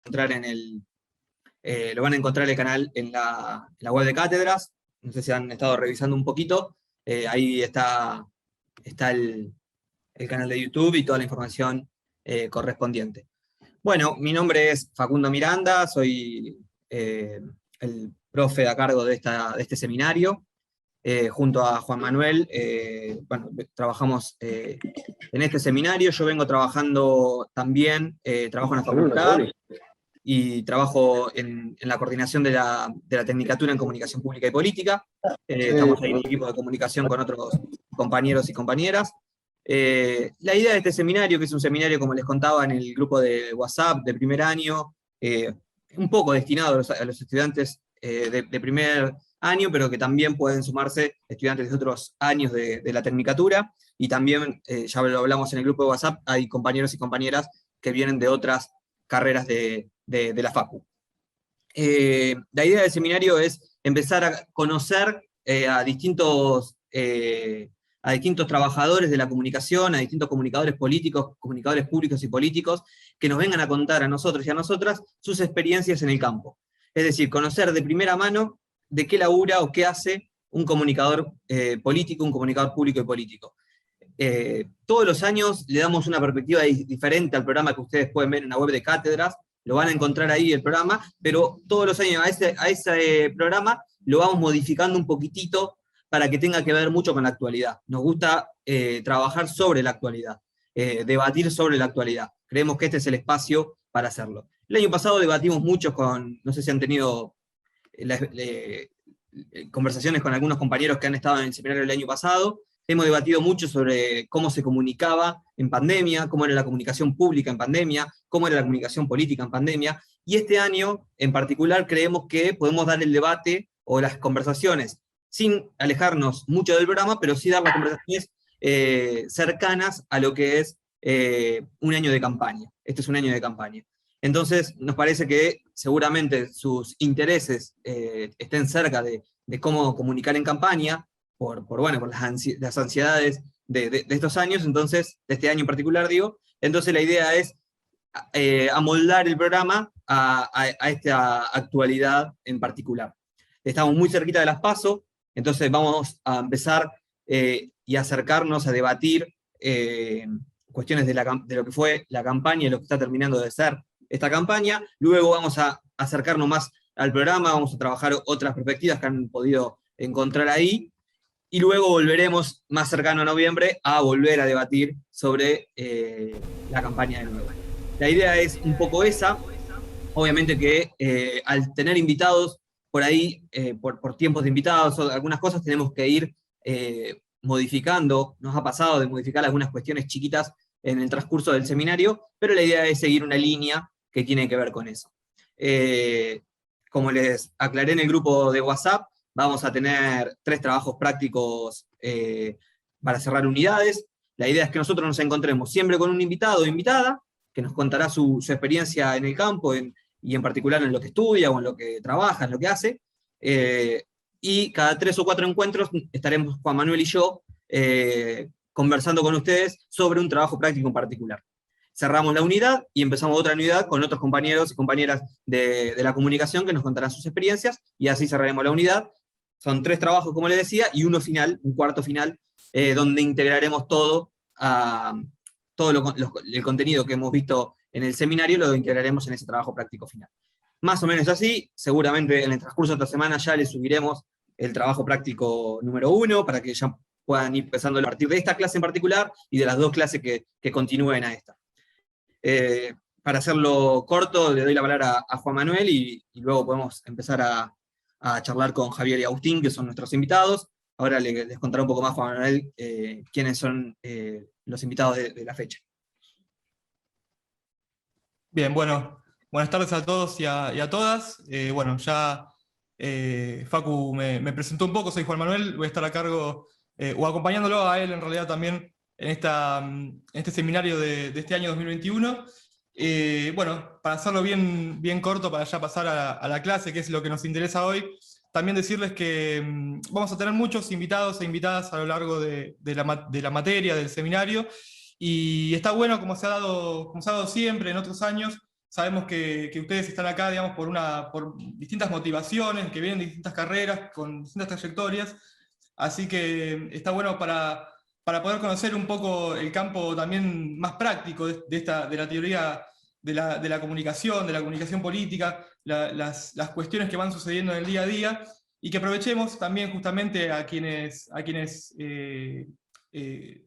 encontrar lo van a encontrar el canal en la web de Cátedras. No sé si han estado revisando un poquito. Ahí está el canal de YouTube y toda la información correspondiente. Bueno, mi nombre es Facundo Miranda, soy el profe a cargo de este seminario. Junto a Juan Manuel, bueno, trabajamos en este seminario. Yo vengo trabajando también, trabajo en la facultad y trabajo en la coordinación de la Tecnicatura en Comunicación Pública y Política. Estamos ahí en el equipo de comunicación con otros compañeros y compañeras. La idea de este seminario, que es un seminario, como les contaba, en el grupo de WhatsApp de primer año, un poco destinado a los estudiantes de primer año, pero que también pueden sumarse estudiantes de otros años de la Tecnicatura, y también, ya lo hablamos en el grupo de WhatsApp, hay compañeros y compañeras que vienen de otras carreras de la Facu. La idea del seminario es empezar a conocer a distintos trabajadores de la comunicación, a distintos comunicadores políticos, comunicadores públicos y políticos, que nos vengan a contar a nosotros y a nosotras sus experiencias en el campo. Es decir, conocer de primera mano de qué labura o qué hace un comunicador político, un comunicador público y político. Todos los años le damos una perspectiva diferente al programa que ustedes pueden ver en la web de Cátedras, lo van a encontrar ahí el programa, pero todos los años a ese programa lo vamos modificando un poquitito para que tenga que ver mucho con la actualidad. Nos gusta trabajar sobre la actualidad, debatir sobre la actualidad. Creemos que este es el espacio para hacerlo. El año pasado debatimos mucho no sé si han tenido conversaciones con algunos compañeros que han estado en el seminario el año pasado. Hemos debatido mucho sobre cómo se comunicaba en pandemia, cómo era la comunicación pública en pandemia, cómo era la comunicación política en pandemia, y este año en particular creemos que podemos dar el debate o las conversaciones sin alejarnos mucho del programa, pero sí dar las conversaciones cercanas a lo que es un año de campaña. Este es un año de campaña. Entonces, nos parece que seguramente sus intereses estén cerca de cómo comunicar en campaña, por las ansiedades de estos años, entonces, de este año en particular, digo. Entonces, la idea es amoldar el programa a esta actualidad en particular. Estamos muy cerquita de las PASO, entonces vamos a empezar y acercarnos a debatir cuestiones de lo que fue la campaña y lo que está terminando de ser esta campaña. Luego vamos a acercarnos más al programa, vamos a trabajar otras perspectivas que han podido encontrar ahí, y luego volveremos más cercano a noviembre a volver a debatir sobre la campaña de nuevo. La idea es un poco esa, obviamente que al tener invitados por ahí, por tiempos de invitados o algunas cosas, tenemos que ir modificando. Nos ha pasado de modificar algunas cuestiones chiquitas en el transcurso del seminario, pero la idea es seguir una línea que tiene que ver con eso. Como les aclaré en el grupo de WhatsApp, vamos a tener 3 trabajos prácticos para cerrar unidades. La idea es que nosotros nos encontremos siempre con un invitado o invitada, que nos contará su experiencia en el campo, y en particular en lo que estudia, o en lo que trabaja, en lo que hace. Y cada 3 o 4 encuentros estaremos Juan Manuel y yo conversando con ustedes sobre un trabajo práctico en particular. Cerramos la unidad y empezamos otra unidad con otros compañeros y compañeras de la comunicación que nos contarán sus experiencias, y así cerraremos la unidad. Son 3 trabajos, como les decía, y uno final, un cuarto final, donde integraremos todo el contenido que hemos visto en el seminario, lo integraremos en ese trabajo práctico final. Más o menos así. Seguramente en el transcurso de esta semana ya les subiremos el trabajo práctico número 1, para que ya puedan ir empezando a partir de esta clase en particular y de las 2 clases que continúen a esta. Para hacerlo corto, le doy la palabra a Juan Manuel, y luego podemos empezar a charlar con Javier y Agustín, que son nuestros invitados. Ahora les contará un poco más Juan Manuel quiénes son los invitados de la fecha. Bien, bueno, buenas tardes a todos y a todas. Bueno, ya Facu me presentó un poco, soy Juan Manuel, voy a estar a cargo, o acompañándolo a él en realidad también, en este seminario de este año 2021. Bueno, para hacerlo bien corto, para ya pasar a la clase, que es lo que nos interesa hoy, también decirles que vamos a tener muchos invitados e invitadas a lo largo de la materia, del seminario, y está bueno, como se ha dado siempre en otros años, Sabemos que ustedes están acá, digamos, por distintas motivaciones, que vienen de distintas carreras, con distintas trayectorias, así que está bueno para poder conocer un poco el campo también más práctico de la teoría de la comunicación política, las cuestiones que van sucediendo en el día a día, y que aprovechemos también justamente a quienes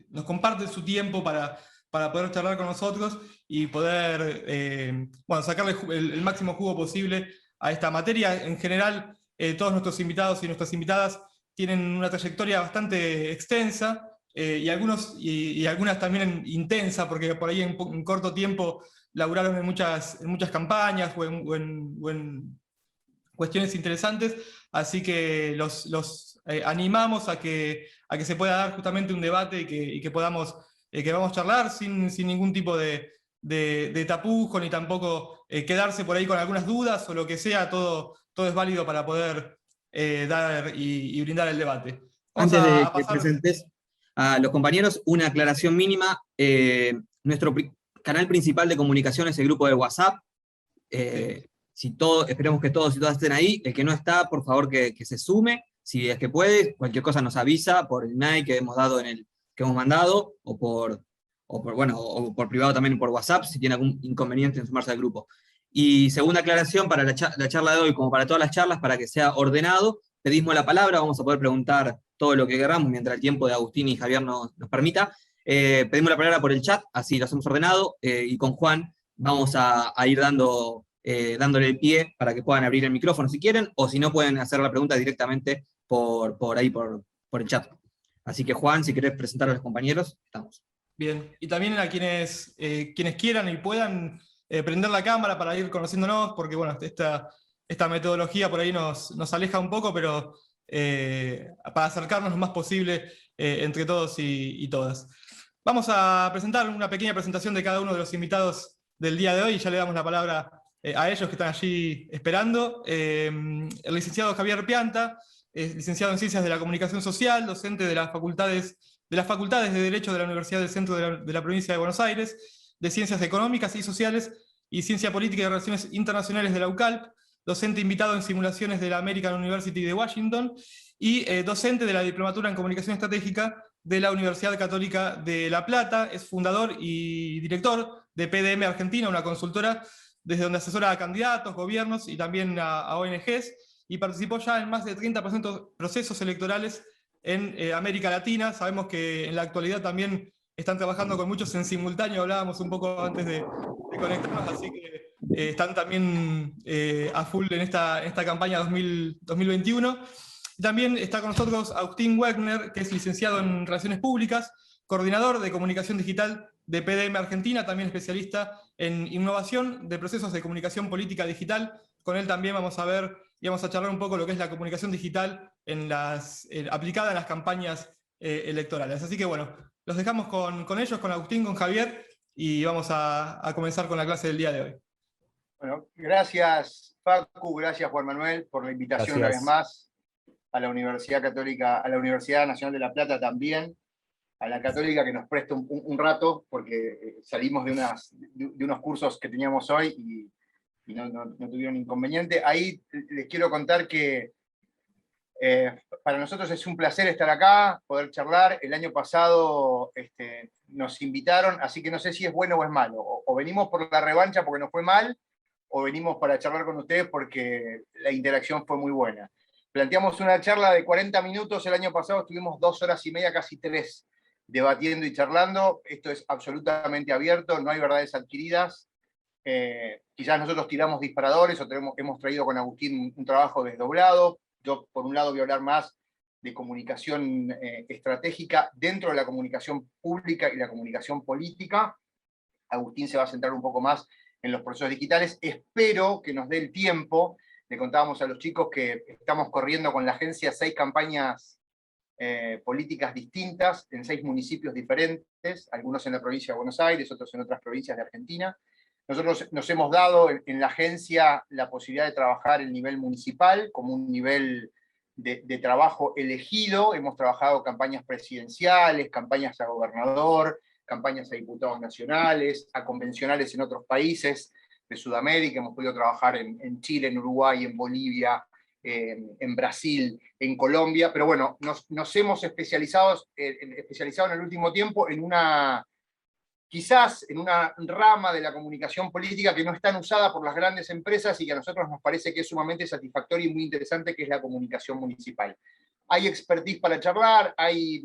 nos comparten su tiempo para poder charlar con nosotros y poder bueno, sacarle el máximo jugo posible a esta materia. En general, todos nuestros invitados y nuestras invitadas tienen una trayectoria bastante extensa, y algunas también intensa, porque por ahí en corto tiempo laburaron en muchas campañas o en cuestiones interesantes, así que los animamos a que se pueda dar justamente un debate y que podamos charlar sin ningún tipo de tapujo, ni tampoco quedarse por ahí con algunas dudas o lo que sea. Todo es válido para poder dar y brindar el debate. Vamos Antes de a que pasar. presentes a los compañeros, una aclaración mínima. Nuestro canal principal de comunicación es el grupo de WhatsApp. Esperemos que todos y todas estén ahí. El que no está, por favor que se sume. Si es que puede, cualquier cosa nos avisa por el mail que hemos dado que hemos mandado, o por privado también por WhatsApp, si tiene algún inconveniente en sumarse al grupo. Y segunda aclaración para la charla de hoy, como para todas las charlas, para que sea ordenado, pedimos la palabra, vamos a poder preguntar todo lo que queramos mientras el tiempo de Agustín y Javier nos permita. Pedimos la palabra por el chat, así lo hacemos ordenado, y con Juan vamos a ir dándole el pie para que puedan abrir el micrófono si quieren, o si no pueden hacer la pregunta directamente por el chat. Así que Juan, si querés presentar a los compañeros, estamos. Bien, y también a quienes quieran y puedan prender la cámara para ir conociéndonos, porque bueno, esta metodología por ahí nos aleja un poco, pero para acercarnos lo más posible entre todos y todas. Vamos a presentar una pequeña presentación de cada uno de los invitados del día de hoy, y ya le damos la palabra a ellos que están allí esperando. El licenciado Javier Pianta es licenciado en Ciencias de la Comunicación Social, docente de las facultades de Derecho de la Universidad del Centro de la Provincia de Buenos Aires, de Ciencias Económicas y Sociales y Ciencia Política y Relaciones Internacionales de la UCALP, docente invitado en simulaciones de la American University de Washington y docente de la Diplomatura en Comunicación Estratégica de la Universidad Católica de La Plata. Es fundador y director de PDM Argentina, una consultora desde donde asesora a candidatos, gobiernos y también a ONGs, y participó ya en más de 30% procesos electorales en América Latina. Sabemos que en la actualidad también están trabajando con muchos en simultáneo, hablábamos un poco antes de conectarnos, así que están también a full en esta campaña 2021. También está con nosotros Agustín Wegner, que es licenciado en Relaciones Públicas, coordinador de comunicación digital de PDM Argentina, también especialista en innovación de procesos de comunicación política digital. Con él también vamos a ver y vamos a charlar un poco lo que es la comunicación digital aplicada en las campañas electorales. Así que bueno, los dejamos con ellos, con Agustín, con Javier, y vamos a comenzar con la clase del día de hoy. Bueno, gracias Facu, gracias Juan Manuel por la invitación una vez más a la Universidad Católica, a la Universidad Nacional de La Plata también, a la Católica que nos presta un rato, porque salimos de unos cursos que teníamos hoy y no tuvieron inconveniente. Ahí les quiero contar que para nosotros es un placer estar acá, poder charlar. El año pasado nos invitaron, así que no sé si es bueno o es malo. O venimos por la revancha porque nos fue mal, o venimos para charlar con ustedes porque la interacción fue muy buena. Planteamos una charla de 40 minutos, el año pasado estuvimos 2 horas y media, casi 3, debatiendo y charlando. Esto es absolutamente abierto, no hay verdades adquiridas. Quizás nosotros tiramos disparadores o hemos traído con Agustín un trabajo desdoblado. Yo, por un lado, voy a hablar más de comunicación estratégica dentro de la comunicación pública y la comunicación política. Agustín se va a centrar un poco más en los procesos digitales. Espero que nos dé el tiempo. Le contábamos a los chicos que estamos corriendo con la agencia 6 campañas políticas distintas en 6 municipios diferentes, algunos en la provincia de Buenos Aires, otros en otras provincias de Argentina. Nosotros nos hemos dado en la agencia la posibilidad de trabajar el nivel municipal como un nivel de trabajo elegido. Hemos trabajado campañas presidenciales, campañas a gobernador, campañas a diputados nacionales, a convencionales en otros países. Sudamérica, hemos podido trabajar en Chile, en Uruguay, en Bolivia, en Brasil, en Colombia, pero bueno, nos hemos especializado en el último tiempo quizás en una rama de la comunicación política que no es tan usada por las grandes empresas y que a nosotros nos parece que es sumamente satisfactoria y muy interesante, que es la comunicación municipal. Hay expertise para charlar, hay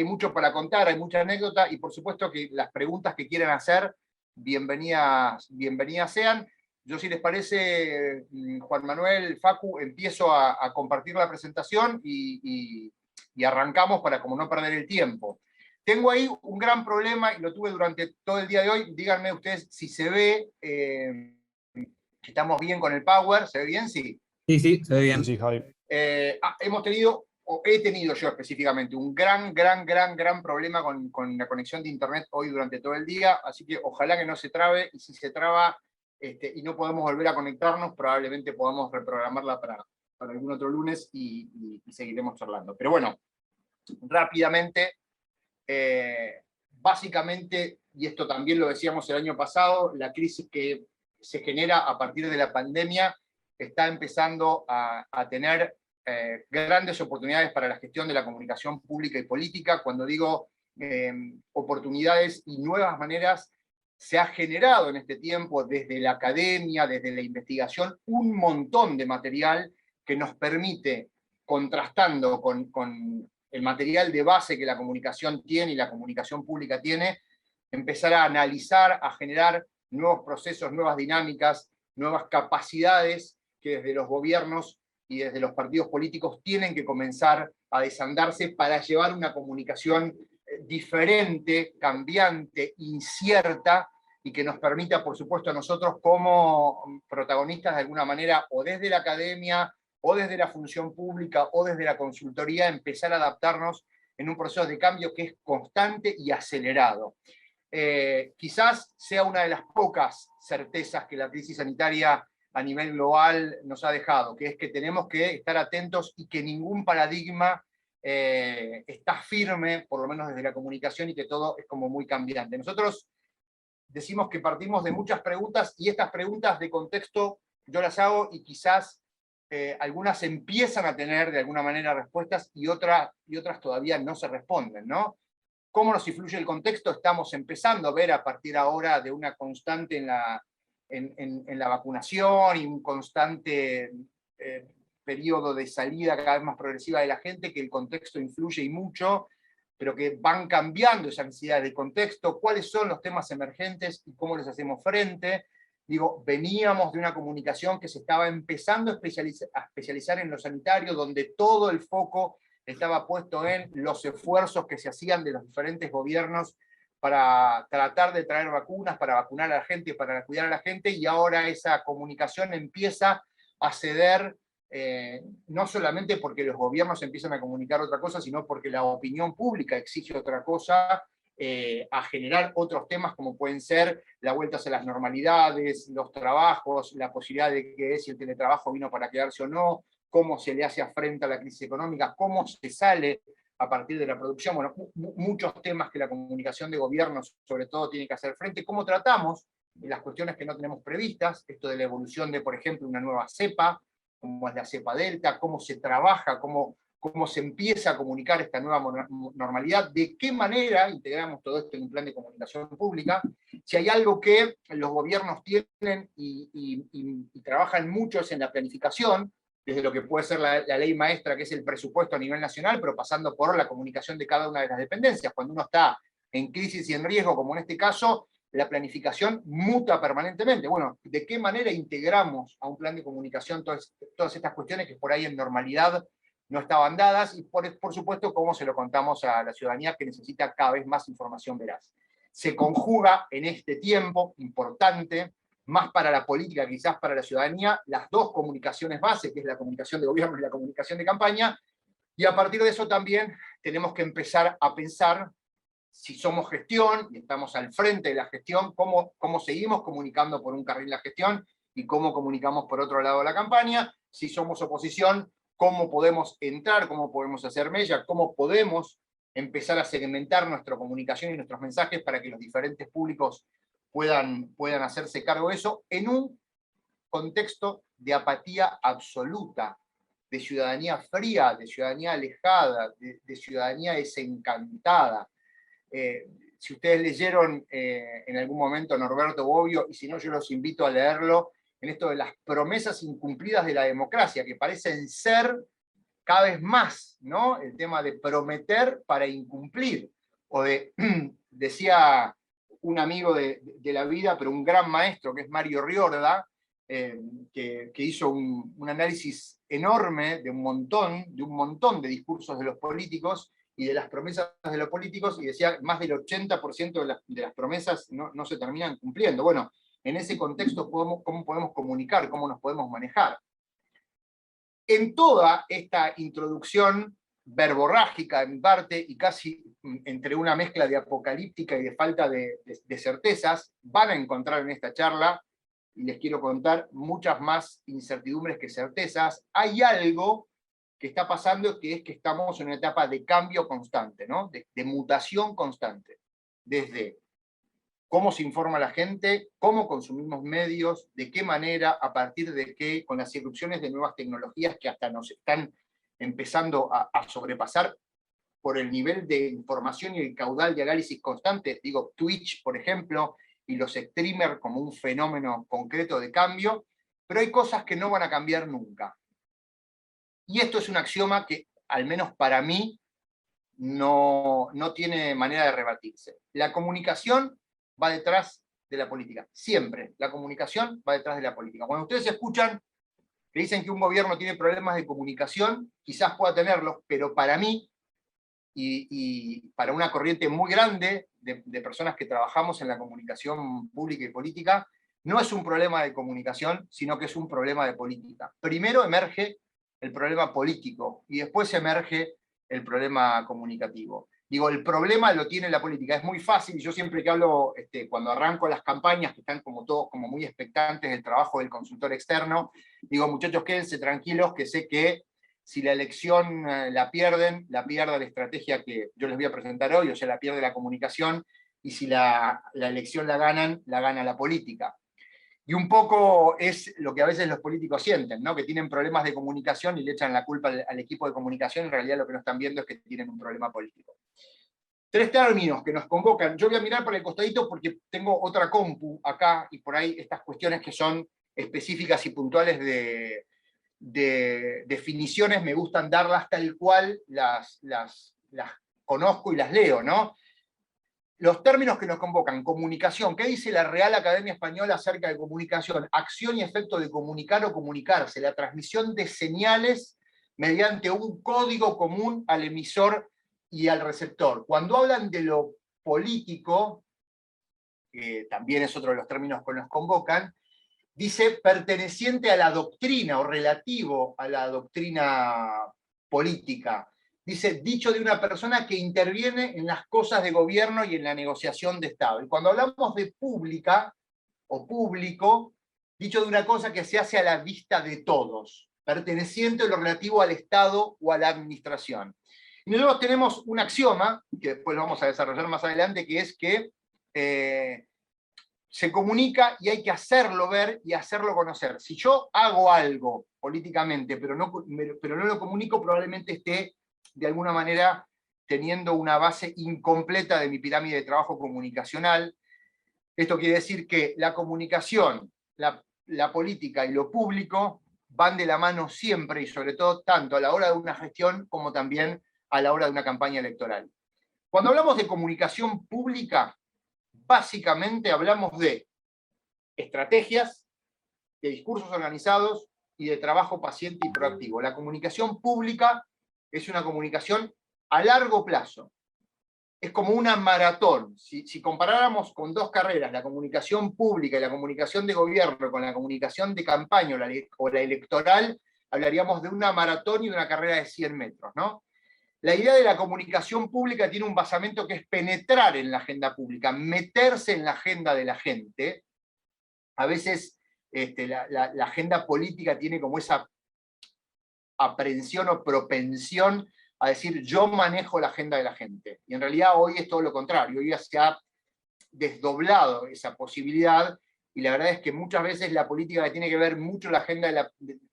mucho para contar, hay mucha anécdota, y por supuesto que las preguntas que quieran hacer, bienvenidas sean. Yo, si les parece, Juan Manuel, Facu, empiezo a compartir la presentación y arrancamos para como no perder el tiempo. Tengo ahí un gran problema y lo tuve durante todo el día de hoy. Díganme ustedes si se ve, estamos bien con el power, ¿se ve bien? Sí. Sí, se ve bien. Sí, Javi. Hemos tenido, o he tenido yo específicamente, un gran problema con la conexión de internet hoy durante todo el día, así que ojalá que no se trabe, y si se traba y no podemos volver a conectarnos, probablemente podamos reprogramarla para algún otro lunes y seguiremos charlando. Pero bueno, rápidamente, básicamente, y esto también lo decíamos el año pasado, la crisis que se genera a partir de la pandemia está empezando a tener grandes oportunidades para la gestión de la comunicación pública y política. Cuando digo oportunidades y nuevas maneras, se ha generado en este tiempo desde la academia, desde la investigación, un montón de material que nos permite, contrastando con el material de base que la comunicación tiene y la comunicación pública tiene, empezar a analizar, a generar nuevos procesos, nuevas dinámicas, nuevas capacidades que desde los gobiernos y desde los partidos políticos tienen que comenzar a desandarse para llevar una comunicación diferente, cambiante, incierta, y que nos permita, por supuesto, a nosotros como protagonistas de alguna manera, o desde la academia, o desde la función pública, o desde la consultoría, empezar a adaptarnos en un proceso de cambio que es constante y acelerado. Quizás sea una de las pocas certezas que la crisis sanitaria a nivel global nos ha dejado, que es que tenemos que estar atentos y que ningún paradigma está firme, por lo menos desde la comunicación, y que todo es como muy cambiante. Nosotros decimos que partimos de muchas preguntas, y estas preguntas de contexto yo las hago, y quizás algunas empiezan a tener de alguna manera respuestas y otras todavía no se responden, ¿no? ¿Cómo nos influye el contexto? Estamos empezando a ver a partir ahora de una constante en la vacunación y un constante periodo de salida cada vez más progresiva de la gente, que el contexto influye y mucho, pero que van cambiando esas necesidades de contexto, cuáles son los temas emergentes y cómo les hacemos frente. Digo, veníamos de una comunicación que se estaba empezando a especializar en lo sanitario, donde todo el foco estaba puesto en los esfuerzos que se hacían de los diferentes gobiernos para tratar de traer vacunas, para vacunar a la gente, para cuidar a la gente, y ahora esa comunicación empieza a ceder, no solamente porque los gobiernos empiezan a comunicar otra cosa, sino porque la opinión pública exige otra cosa, a generar otros temas como pueden ser la vuelta a las normalidades, los trabajos, la posibilidad de que si el teletrabajo vino para quedarse o no, cómo se le hace frente a la crisis económica, cómo se sale a partir de la producción. Bueno, muchos temas que la comunicación de gobierno sobre todo tiene que hacer frente, cómo tratamos las cuestiones que no tenemos previstas, esto de la evolución de, por ejemplo, una nueva cepa, como es la cepa Delta, cómo se trabaja, cómo se empieza a comunicar esta nueva normalidad, de qué manera integramos todo esto en un plan de comunicación pública. Si hay algo que los gobiernos tienen y trabajan mucho es en la planificación, desde lo que puede ser la ley maestra, que es el presupuesto a nivel nacional, pero pasando por la comunicación de cada una de las dependencias. Cuando uno está en crisis y en riesgo, como en este caso, la planificación muta permanentemente. Bueno, ¿de qué manera integramos a un plan de comunicación todas estas cuestiones que por ahí en normalidad no estaban dadas? Y por supuesto, cómo se lo contamos a la ciudadanía, que necesita cada vez más información veraz. Se conjuga en este tiempo importante, más para la política, quizás para la ciudadanía, las dos comunicaciones base, que es la comunicación de gobierno y la comunicación de campaña, y a partir de eso también tenemos que empezar a pensar, si somos gestión y estamos al frente de la gestión, cómo seguimos comunicando por un carril la gestión y cómo comunicamos por otro lado la campaña. Si somos oposición, cómo podemos entrar, cómo podemos hacer mella, cómo podemos empezar a segmentar nuestra comunicación y nuestros mensajes para que los diferentes públicos puedan hacerse cargo de eso en un contexto de apatía absoluta, de ciudadanía fría, de ciudadanía alejada, de ciudadanía desencantada. Si ustedes leyeron en algún momento Norberto Bobbio, y si no yo los invito a leerlo, en esto de las promesas incumplidas de la democracia, que parecen ser cada vez más, ¿no? El tema de prometer para incumplir, o de, decía un amigo de la vida, pero un gran maestro, que es Mario Riorda, que hizo un análisis enorme de un montón de discursos de los políticos y de las promesas de los políticos, y decía más del 80% de las promesas no se terminan cumpliendo. Bueno, en ese contexto, ¿cómo podemos comunicar? ¿Cómo nos podemos manejar? En toda esta introducción verborrágica de mi parte, y casi entre una mezcla de apocalíptica y de falta de certezas, van a encontrar en esta charla, y les quiero contar, muchas más incertidumbres que certezas. Hay algo que está pasando, que es que estamos en una etapa de cambio constante, ¿no? de mutación constante, desde cómo se informa la gente, cómo consumimos medios, de qué manera, a partir de qué, con las irrupciones de nuevas tecnologías que hasta nos están empezando a sobrepasar por el nivel de información y el caudal de análisis constante. Digo, Twitch, por ejemplo, y los streamers como un fenómeno concreto de cambio, pero hay cosas que no van a cambiar nunca. Y esto es un axioma que, al menos para mí, no tiene manera de rebatirse. La comunicación va detrás de la política. Siempre. La comunicación va detrás de la política. Cuando ustedes escuchan que dicen que un gobierno tiene problemas de comunicación, quizás pueda tenerlos, pero para mí, y para una corriente muy grande de personas que trabajamos en la comunicación pública y política, no es un problema de comunicación, sino que es un problema de política. Primero emerge el problema político, y después emerge el problema comunicativo. Digo, el problema lo tiene la política. Es muy fácil, y yo siempre que hablo, cuando arranco las campañas, que están como todos como muy expectantes del trabajo del consultor externo, digo, muchachos, quédense tranquilos, que sé que si la elección la pierde la estrategia que yo les voy a presentar hoy, o sea, la pierde la comunicación, y si la elección la gana la política. Y un poco es lo que a veces los políticos sienten, ¿no? Que tienen problemas de comunicación y le echan la culpa al equipo de comunicación. En realidad lo que no están viendo es que tienen un problema político. 3 términos que nos convocan. Yo voy a mirar para el costadito porque tengo otra compu acá, y por ahí estas cuestiones que son específicas y puntuales de definiciones me gustan darlas tal cual las conozco y las leo, ¿no? Los términos que nos convocan: comunicación. ¿Qué dice la Real Academia Española acerca de comunicación? Acción y efecto de comunicar o comunicarse, la transmisión de señales mediante un código común al emisor y al receptor. Cuando hablan de lo político, que también es otro de los términos que nos convocan, dice perteneciente a la doctrina o relativo a la doctrina política. Dice, dicho de una persona que interviene en las cosas de gobierno y en la negociación de Estado. Y cuando hablamos de pública o público, dicho de una cosa que se hace a la vista de todos, perteneciente a lo relativo al Estado o a la administración. Y nosotros tenemos un axioma, que después lo vamos a desarrollar más adelante, que es que se comunica y hay que hacerlo ver y hacerlo conocer. Si yo hago algo políticamente, pero no lo comunico, probablemente esté de alguna manera teniendo una base incompleta de mi pirámide de trabajo comunicacional. Esto quiere decir que la comunicación, la política y lo público van de la mano siempre, y sobre todo tanto a la hora de una gestión como también a la hora de una campaña electoral. Cuando hablamos de comunicación pública, básicamente hablamos de estrategias, de discursos organizados y de trabajo paciente y proactivo. La comunicación pública es una comunicación a largo plazo. Es como una maratón. Si comparáramos con 2 carreras, la comunicación pública y la comunicación de gobierno, con la comunicación de campaña o la electoral, hablaríamos de una maratón y de una carrera de 100 metros, ¿no? La idea de la comunicación pública tiene un basamento que es penetrar en la agenda pública, meterse en la agenda de la gente. A veces la agenda política tiene como esa aprehensión o propensión a decir yo manejo la agenda de la gente. Y en realidad hoy es todo lo contrario. Hoy se ha desdoblado esa posibilidad, y la verdad es que muchas veces la política tiene que ver mucho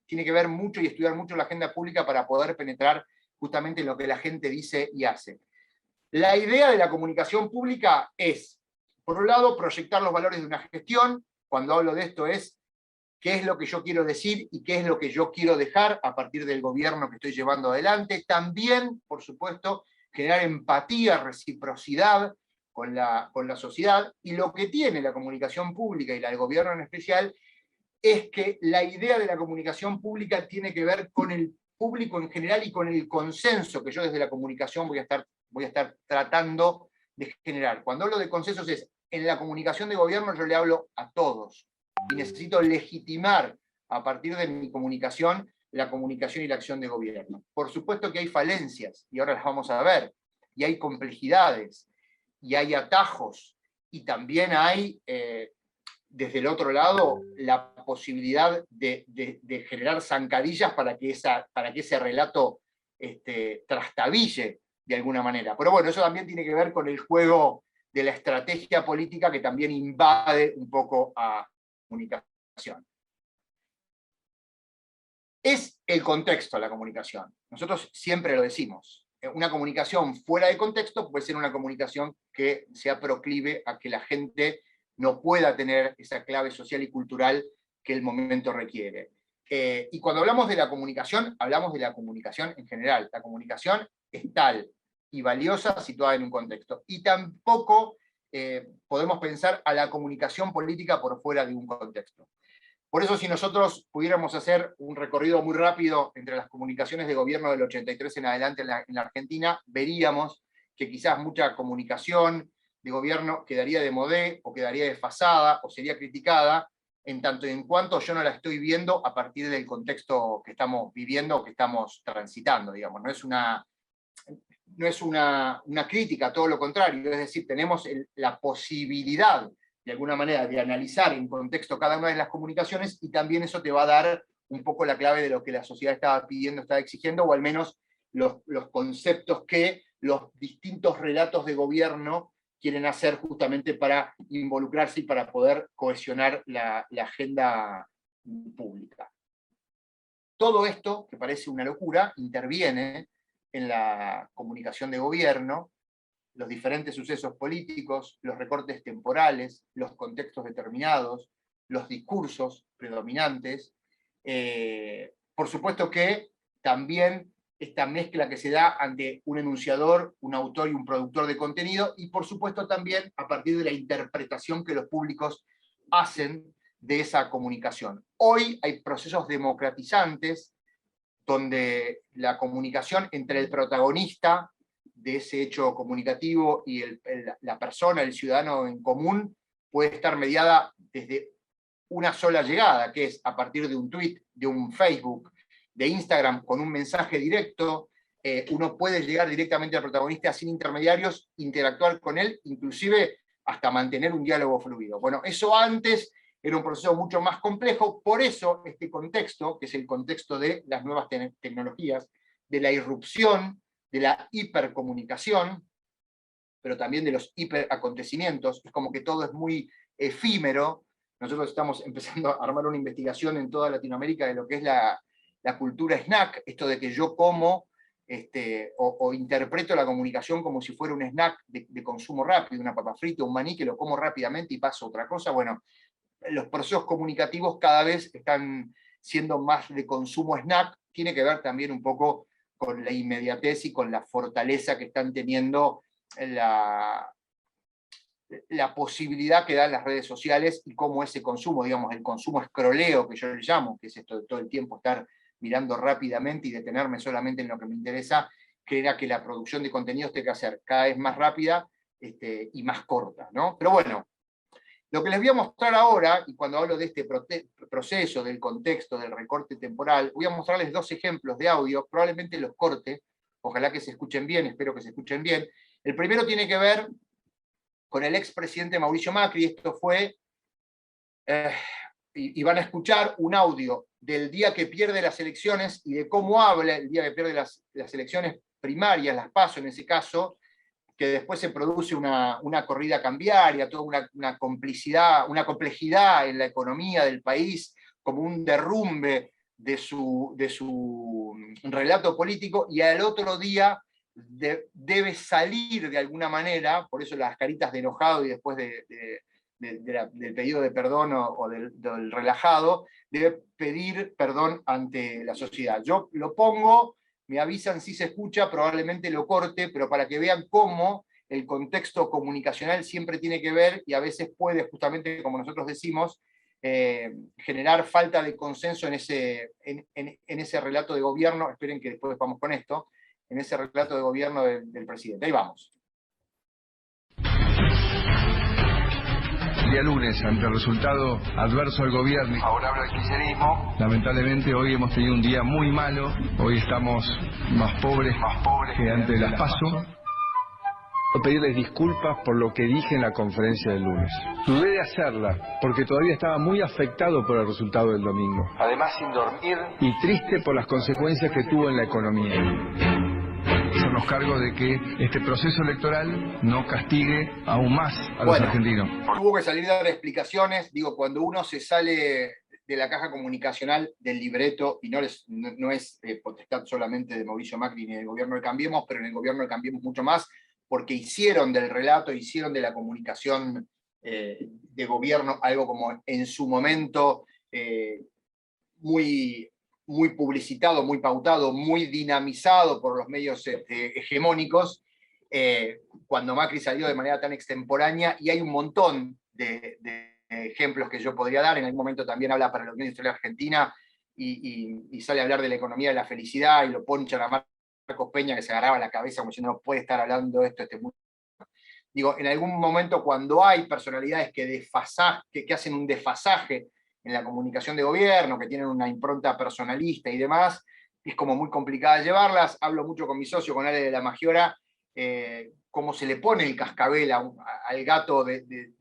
tiene que ver mucho y estudiar mucho la agenda pública para poder penetrar justamente en lo que la gente dice y hace. La idea de la comunicación pública es, por un lado, proyectar los valores de una gestión. Cuando hablo de esto es qué es lo que yo quiero decir y qué es lo que yo quiero dejar a partir del gobierno que estoy llevando adelante. También, por supuesto, generar empatía, reciprocidad con la sociedad. Y lo que tiene la comunicación pública y la del gobierno en especial es que la idea de la comunicación pública tiene que ver con el público en general y con el consenso que yo desde la comunicación voy a estar tratando de generar. Cuando hablo de consensos es, en la comunicación de gobierno yo le hablo a todos, y necesito legitimar a partir de mi comunicación la comunicación y la acción de gobierno. Por supuesto que hay falencias, y ahora las vamos a ver, y hay complejidades, y hay atajos, y también hay, desde el otro lado, la posibilidad de generar zancadillas para que ese relato trastabille de alguna manera. Pero bueno, eso también tiene que ver con el juego de la estrategia política que también invade un poco a comunicación. Es el contexto de la comunicación. Nosotros siempre lo decimos. Una comunicación fuera de contexto puede ser una comunicación que sea proclive a que la gente no pueda tener esa clave social y cultural que el momento requiere. Y cuando hablamos de la comunicación en general. La comunicación es tal y valiosa situada en un contexto. Y tampoco podemos pensar a la comunicación política por fuera de un contexto. Por eso, si nosotros pudiéramos hacer un recorrido muy rápido entre las comunicaciones de gobierno del 83 en adelante en la Argentina, veríamos que quizás mucha comunicación de gobierno quedaría de modé, o quedaría desfasada, o sería criticada, en tanto y en cuanto yo no la estoy viendo a partir del contexto que estamos viviendo o que estamos transitando, digamos. No es una crítica, todo lo contrario, es decir, tenemos la posibilidad de alguna manera de analizar en contexto cada una de las comunicaciones, y también eso te va a dar un poco la clave de lo que la sociedad estaba pidiendo, estaba exigiendo, o al menos los conceptos que los distintos relatos de gobierno quieren hacer justamente para involucrarse y para poder cohesionar la agenda pública. Todo esto, que parece una locura, interviene en la comunicación de gobierno, los diferentes sucesos políticos, los recortes temporales, los contextos determinados, los discursos predominantes. Por supuesto que también esta mezcla que se da ante un enunciador, un autor y un productor de contenido, y por supuesto también a partir de la interpretación que los públicos hacen de esa comunicación. Hoy hay procesos democratizantes donde la comunicación entre el protagonista de ese hecho comunicativo y la persona, el ciudadano en común, puede estar mediada desde una sola llegada, que es a partir de un tweet, de un Facebook, de Instagram, con un mensaje directo. Uno puede llegar directamente al protagonista sin intermediarios, interactuar con él, inclusive hasta mantener un diálogo fluido. Bueno, eso antes era un proceso mucho más complejo, por eso este contexto, que es el contexto de las nuevas tecnologías, de la irrupción, de la hipercomunicación, pero también de los hiperacontecimientos, es como que todo es muy efímero. Nosotros estamos empezando a armar una investigación en toda Latinoamérica de lo que es la cultura snack, esto de que yo como o interpreto la comunicación como si fuera un snack de consumo rápido, una papa frita, un maní que lo como rápidamente y paso a otra cosa. Bueno, los procesos comunicativos cada vez están siendo más de consumo snack, tiene que ver también un poco con la inmediatez y con la fortaleza que están teniendo la posibilidad que dan las redes sociales y cómo ese consumo, digamos, el consumo escroleo, que yo le llamo, que es esto de todo el tiempo estar mirando rápidamente y detenerme solamente en lo que me interesa, crea que la producción de contenidos tenga que ser cada vez más rápida y más corta, ¿no? Pero bueno, lo que les voy a mostrar ahora, y cuando hablo de este proceso, del contexto, del recorte temporal, voy a mostrarles dos ejemplos de audio, probablemente los corte, ojalá que se escuchen bien, espero que se escuchen bien. El primero tiene que ver con el expresidente Mauricio Macri. Esto fue, y van a escuchar un audio del día que pierde las elecciones y de cómo habla el día que pierde las elecciones primarias, las PASO en ese caso, que después se produce una corrida cambiaria, toda una complicidad, una complejidad en la economía del país, como un derrumbe de su relato político, y al otro día debe salir de alguna manera, por eso las caritas de enojado y después del pedido de perdón o del relajado, debe pedir perdón ante la sociedad. Yo lo pongo, me avisan si se escucha, probablemente lo corte, pero para que vean cómo el contexto comunicacional siempre tiene que ver, y a veces puede, justamente como nosotros decimos, generar falta de consenso en ese relato de gobierno. Esperen que después vamos con esto, en ese relato de gobierno del presidente. Ahí vamos. El día lunes, ante el resultado adverso al gobierno y favorable al kirchnerismo, lamentablemente hoy hemos tenido un día muy malo. Hoy estamos más pobres que antes de las PASO. Pedirles disculpas por lo que dije en la conferencia del lunes. Dudé de hacerla porque todavía estaba muy afectado por el resultado del domingo. Además, sin dormir y triste por las consecuencias que tuvo en la economía. Hacernos cargo de que este proceso electoral no castigue aún más a los argentinos. Tuvo que salir a dar explicaciones. Digo, cuando uno se sale de la caja comunicacional del libreto, y no es potestad solamente de Mauricio Macri ni del gobierno de Cambiemos, pero en el gobierno de Cambiemos mucho más, porque hicieron del relato, hicieron de la comunicación de gobierno algo como en su momento muy publicitado, muy pautado, muy dinamizado por los medios hegemónicos, cuando Macri salió de manera tan extemporánea, y hay un montón de ejemplos que yo podría dar. En algún momento también habla para la Unión Industrial Argentina y sale a hablar de la economía de la felicidad, y lo ponchan a Marcos Peña, que se agarraba la cabeza como diciendo, no puede estar hablando de esto este mundo. Digo, en algún momento, cuando hay personalidades que hacen un desfasaje en la comunicación de gobierno, que tienen una impronta personalista y demás, es como muy complicada llevarlas. Hablo mucho con mi socio, con Ale de la Magiora, cómo se le pone el cascabel al gato desde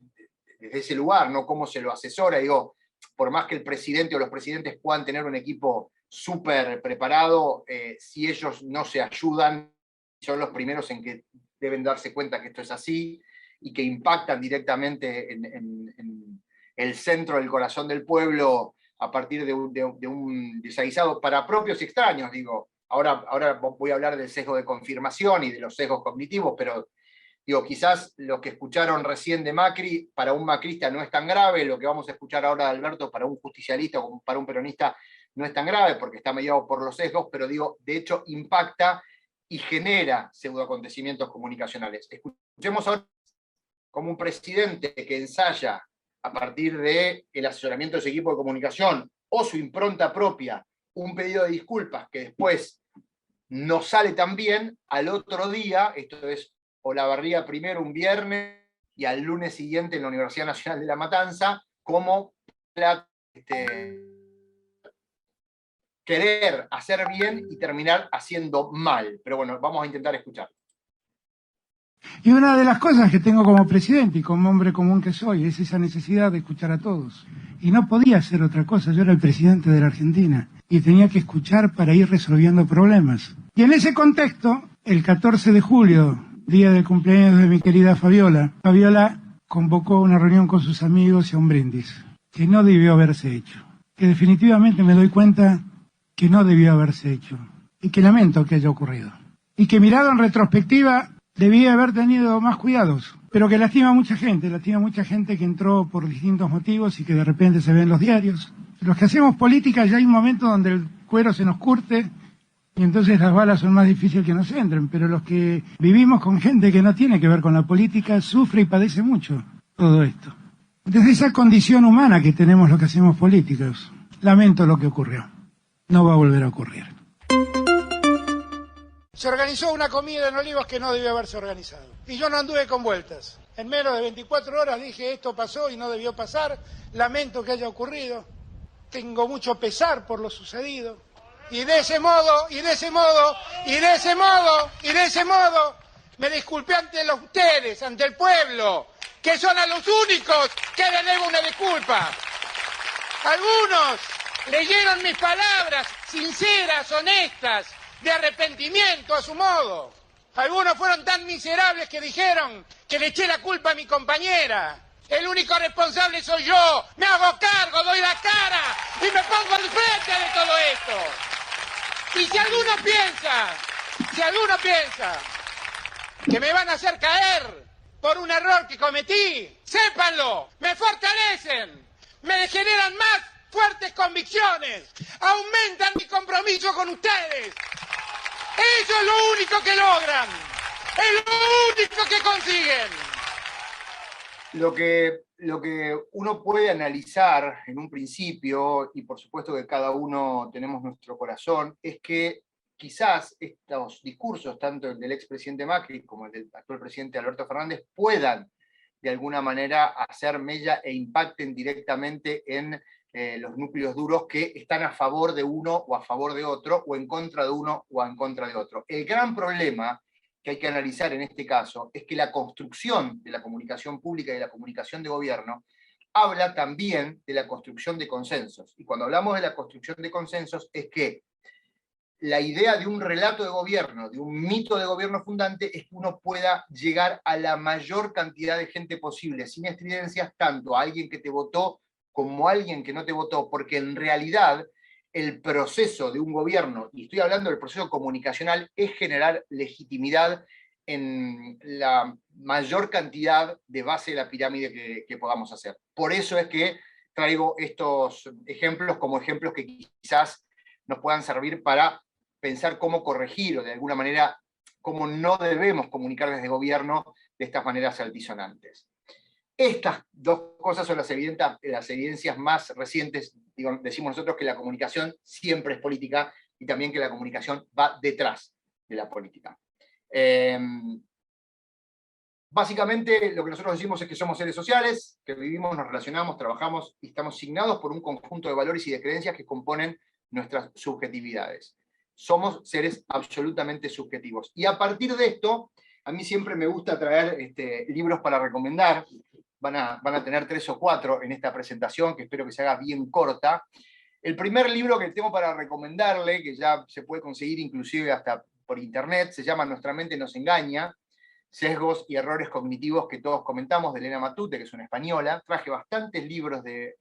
ese lugar, ¿no? Cómo se lo asesora. Digo, por más que el presidente o los presidentes puedan tener un equipo súper preparado, si ellos no se ayudan, son los primeros en que deben darse cuenta que esto es así, y que impactan directamente en el centro del corazón del pueblo a partir de un desaguisado para propios y extraños. Digo, ahora voy a hablar del sesgo de confirmación y de los sesgos cognitivos, pero digo, quizás lo que escucharon recién de Macri, para un macrista no es tan grave. Lo que vamos a escuchar ahora de Alberto, para un justicialista o para un peronista, no es tan grave, porque está mediado por los sesgos, pero digo, de hecho impacta y genera pseudoacontecimientos comunicacionales. Escuchemos ahora como un presidente que ensaya a partir del asesoramiento de su equipo de comunicación o su impronta propia un pedido de disculpas que después no sale tan bien, al otro día, esto es Olavarría primero un viernes y al lunes siguiente en la Universidad Nacional de La Matanza, como querer hacer bien y terminar haciendo mal. Pero bueno, vamos a intentar escuchar. Y una de las cosas que tengo como presidente y como hombre común que soy es esa necesidad de escuchar a todos. Y no podía hacer otra cosa, yo era el presidente de la Argentina y tenía que escuchar para ir resolviendo problemas. Y en ese contexto, el 14 de julio, día del cumpleaños de mi querida Fabiola, Fabiola convocó una reunión con sus amigos y a un brindis, que no debió haberse hecho. Que definitivamente me doy cuenta que no debió haberse hecho y que lamento que haya ocurrido. Y que mirado en retrospectiva debía haber tenido más cuidados, pero que lastima a mucha gente que entró por distintos motivos y que de repente se ve en los diarios. Los que hacemos política ya hay un momento donde el cuero se nos curte y entonces las balas son más difíciles que nos entren, pero los que vivimos con gente que no tiene que ver con la política sufre y padece mucho todo esto. Desde esa condición humana que tenemos los que hacemos políticos, lamento lo que ocurrió. No va a volver a ocurrir. Se organizó una comida en Olivos que no debió haberse organizado. Y yo no anduve con vueltas. En menos de 24 horas dije, esto pasó y no debió pasar. Lamento que haya ocurrido. Tengo mucho pesar por lo sucedido. Y de ese modo, me disculpé ante ustedes, ante el pueblo, que son a los únicos que le debo una disculpa. Algunos leyeron mis palabras sinceras, honestas, de arrepentimiento a su modo. Algunos fueron tan miserables que dijeron que le eché la culpa a mi compañera. El único responsable soy yo. Me hago cargo, doy la cara y me pongo al frente de todo esto. Y si alguno piensa que me van a hacer caer por un error que cometí, sépanlo, me fortalecen, me generan más fuertes convicciones, aumentan mi compromiso con ustedes. Eso es lo único que logran, es lo único que consiguen. Lo que uno puede analizar en un principio, y por supuesto que cada uno tenemos nuestro corazón, es que quizás estos discursos, tanto el del expresidente Macri como el del actual presidente Alberto Fernández, puedan de alguna manera hacer mella e impacten directamente en los núcleos duros que están a favor de uno o a favor de otro, o en contra de uno o en contra de otro. El gran problema que hay que analizar en este caso es que la construcción de la comunicación pública y de la comunicación de gobierno habla también de la construcción de consensos. Y cuando hablamos de la construcción de consensos es que la idea de un relato de gobierno, de un mito de gobierno fundante, es que uno pueda llegar a la mayor cantidad de gente posible, sin estridencias, tanto a alguien que te votó como a alguien que no te votó, porque en realidad el proceso de un gobierno, y estoy hablando del proceso comunicacional, es generar legitimidad en la mayor cantidad de base de la pirámide que podamos hacer. Por eso es que traigo estos ejemplos como ejemplos que quizás nos puedan servir para pensar cómo corregir, o de alguna manera cómo no debemos comunicar desde gobierno de estas maneras altisonantes. Estas dos cosas son las evidencias más recientes. Decimos nosotros que la comunicación siempre es política, y también que la comunicación va detrás de la política. Básicamente lo que nosotros decimos es que somos seres sociales, que vivimos, nos relacionamos, trabajamos y estamos signados por un conjunto de valores y de creencias que componen nuestras subjetividades. Somos seres absolutamente subjetivos. Y a partir de esto, a mí siempre me gusta traer libros para recomendar. Van a tener 3 o 4 en esta presentación, que espero que se haga bien corta. El primer libro que tengo para recomendarle, que ya se puede conseguir inclusive hasta por internet, se llama Nuestra mente nos engaña, sesgos y errores cognitivos que todos comentamos, de Elena Matute, que es una española. Traje bastantes libros de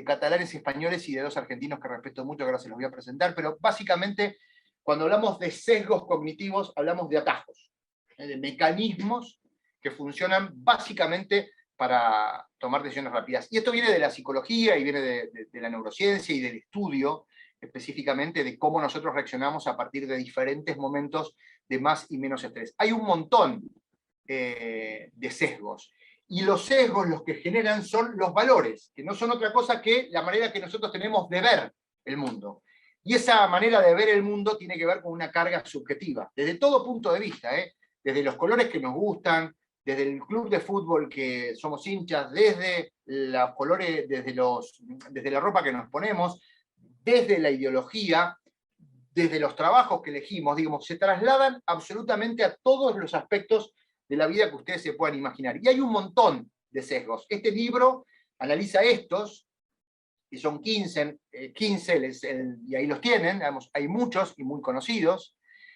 catalanes y españoles y de 2 argentinos que respeto mucho, que ahora se los voy a presentar, pero básicamente cuando hablamos de sesgos cognitivos hablamos de atajos, de mecanismos que funcionan básicamente para tomar decisiones rápidas. Y esto viene de la psicología y viene de la neurociencia y del estudio específicamente de cómo nosotros reaccionamos a partir de diferentes momentos de más y menos estrés. Hay un montón de sesgos. Y los sesgos los que generan son los valores, que no son otra cosa que la manera que nosotros tenemos de ver el mundo. Y esa manera de ver el mundo tiene que ver con una carga subjetiva, desde todo punto de vista, desde los colores que nos gustan, desde el club de fútbol que somos hinchas, desde los colores, desde la ropa que nos ponemos, desde la ideología, desde los trabajos que elegimos, digamos, se trasladan absolutamente a todos los aspectos de la vida que ustedes se puedan imaginar. Y hay un montón de sesgos. Este libro analiza estos, y son 15 y ahí los tienen, digamos, hay muchos y muy conocidos.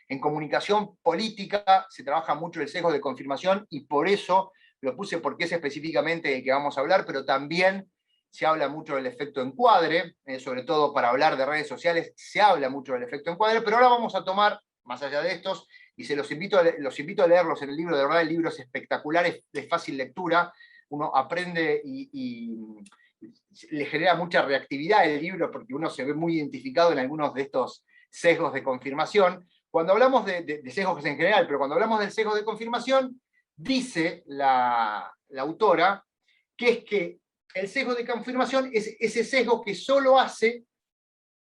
En comunicación política se trabaja mucho el sesgo de confirmación, y por eso lo puse, porque es específicamente de que vamos a hablar, pero también se habla mucho del efecto encuadre, sobre todo para hablar de redes sociales, se habla mucho del efecto encuadre, pero ahora vamos a tomar, más allá de estos, y los invito a leerlos en el libro. De verdad, el libro es espectacular, es de fácil lectura, uno aprende y le genera mucha reactividad el libro, porque uno se ve muy identificado en algunos de estos sesgos de confirmación. Cuando hablamos de sesgos en general, pero cuando hablamos del sesgo de confirmación, dice la autora que es que el sesgo de confirmación es ese sesgo que solo hace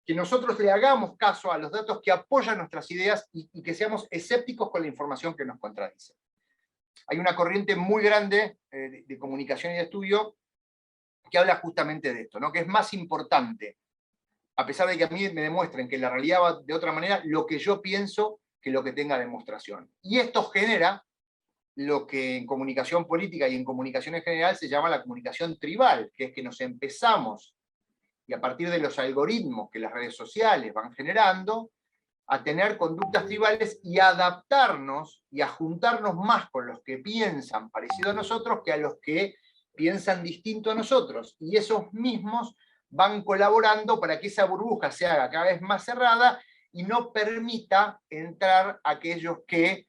que nosotros le hagamos caso a los datos que apoyan nuestras ideas y que seamos escépticos con la información que nos contradice. Hay una corriente muy grande de comunicación y de estudio que habla justamente de esto, ¿no? Que es más importante, a pesar de que a mí me demuestren que la realidad va de otra manera, lo que yo pienso que lo que tenga demostración. Y esto genera lo que en comunicación política y en comunicación en general se llama la comunicación tribal, que es que nos empezamos, y a partir de los algoritmos que las redes sociales van generando, a tener conductas tribales y a adaptarnos y a juntarnos más con los que piensan parecido a nosotros que a los que piensan distinto a nosotros. Y esos mismos van colaborando para que esa burbuja se haga cada vez más cerrada y no permita entrar a aquellos que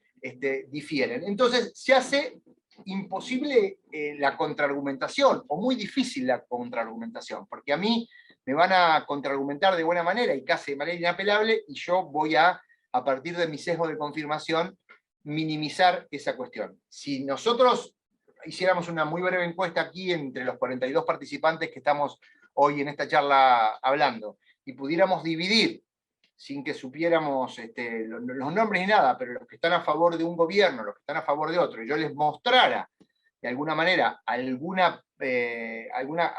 difieren. Entonces se hace imposible la contraargumentación, o muy difícil la contraargumentación, porque a mí me van a contraargumentar de buena manera y casi de manera inapelable, y yo voy a partir de mi sesgo de confirmación, minimizar esa cuestión. Si nosotros hiciéramos una muy breve encuesta aquí entre los 42 participantes que estamos hoy en esta charla hablando, y pudiéramos dividir, sin que supiéramos los nombres ni nada, pero los que están a favor de un gobierno, los que están a favor de otro, y yo les mostrara de alguna manera alguna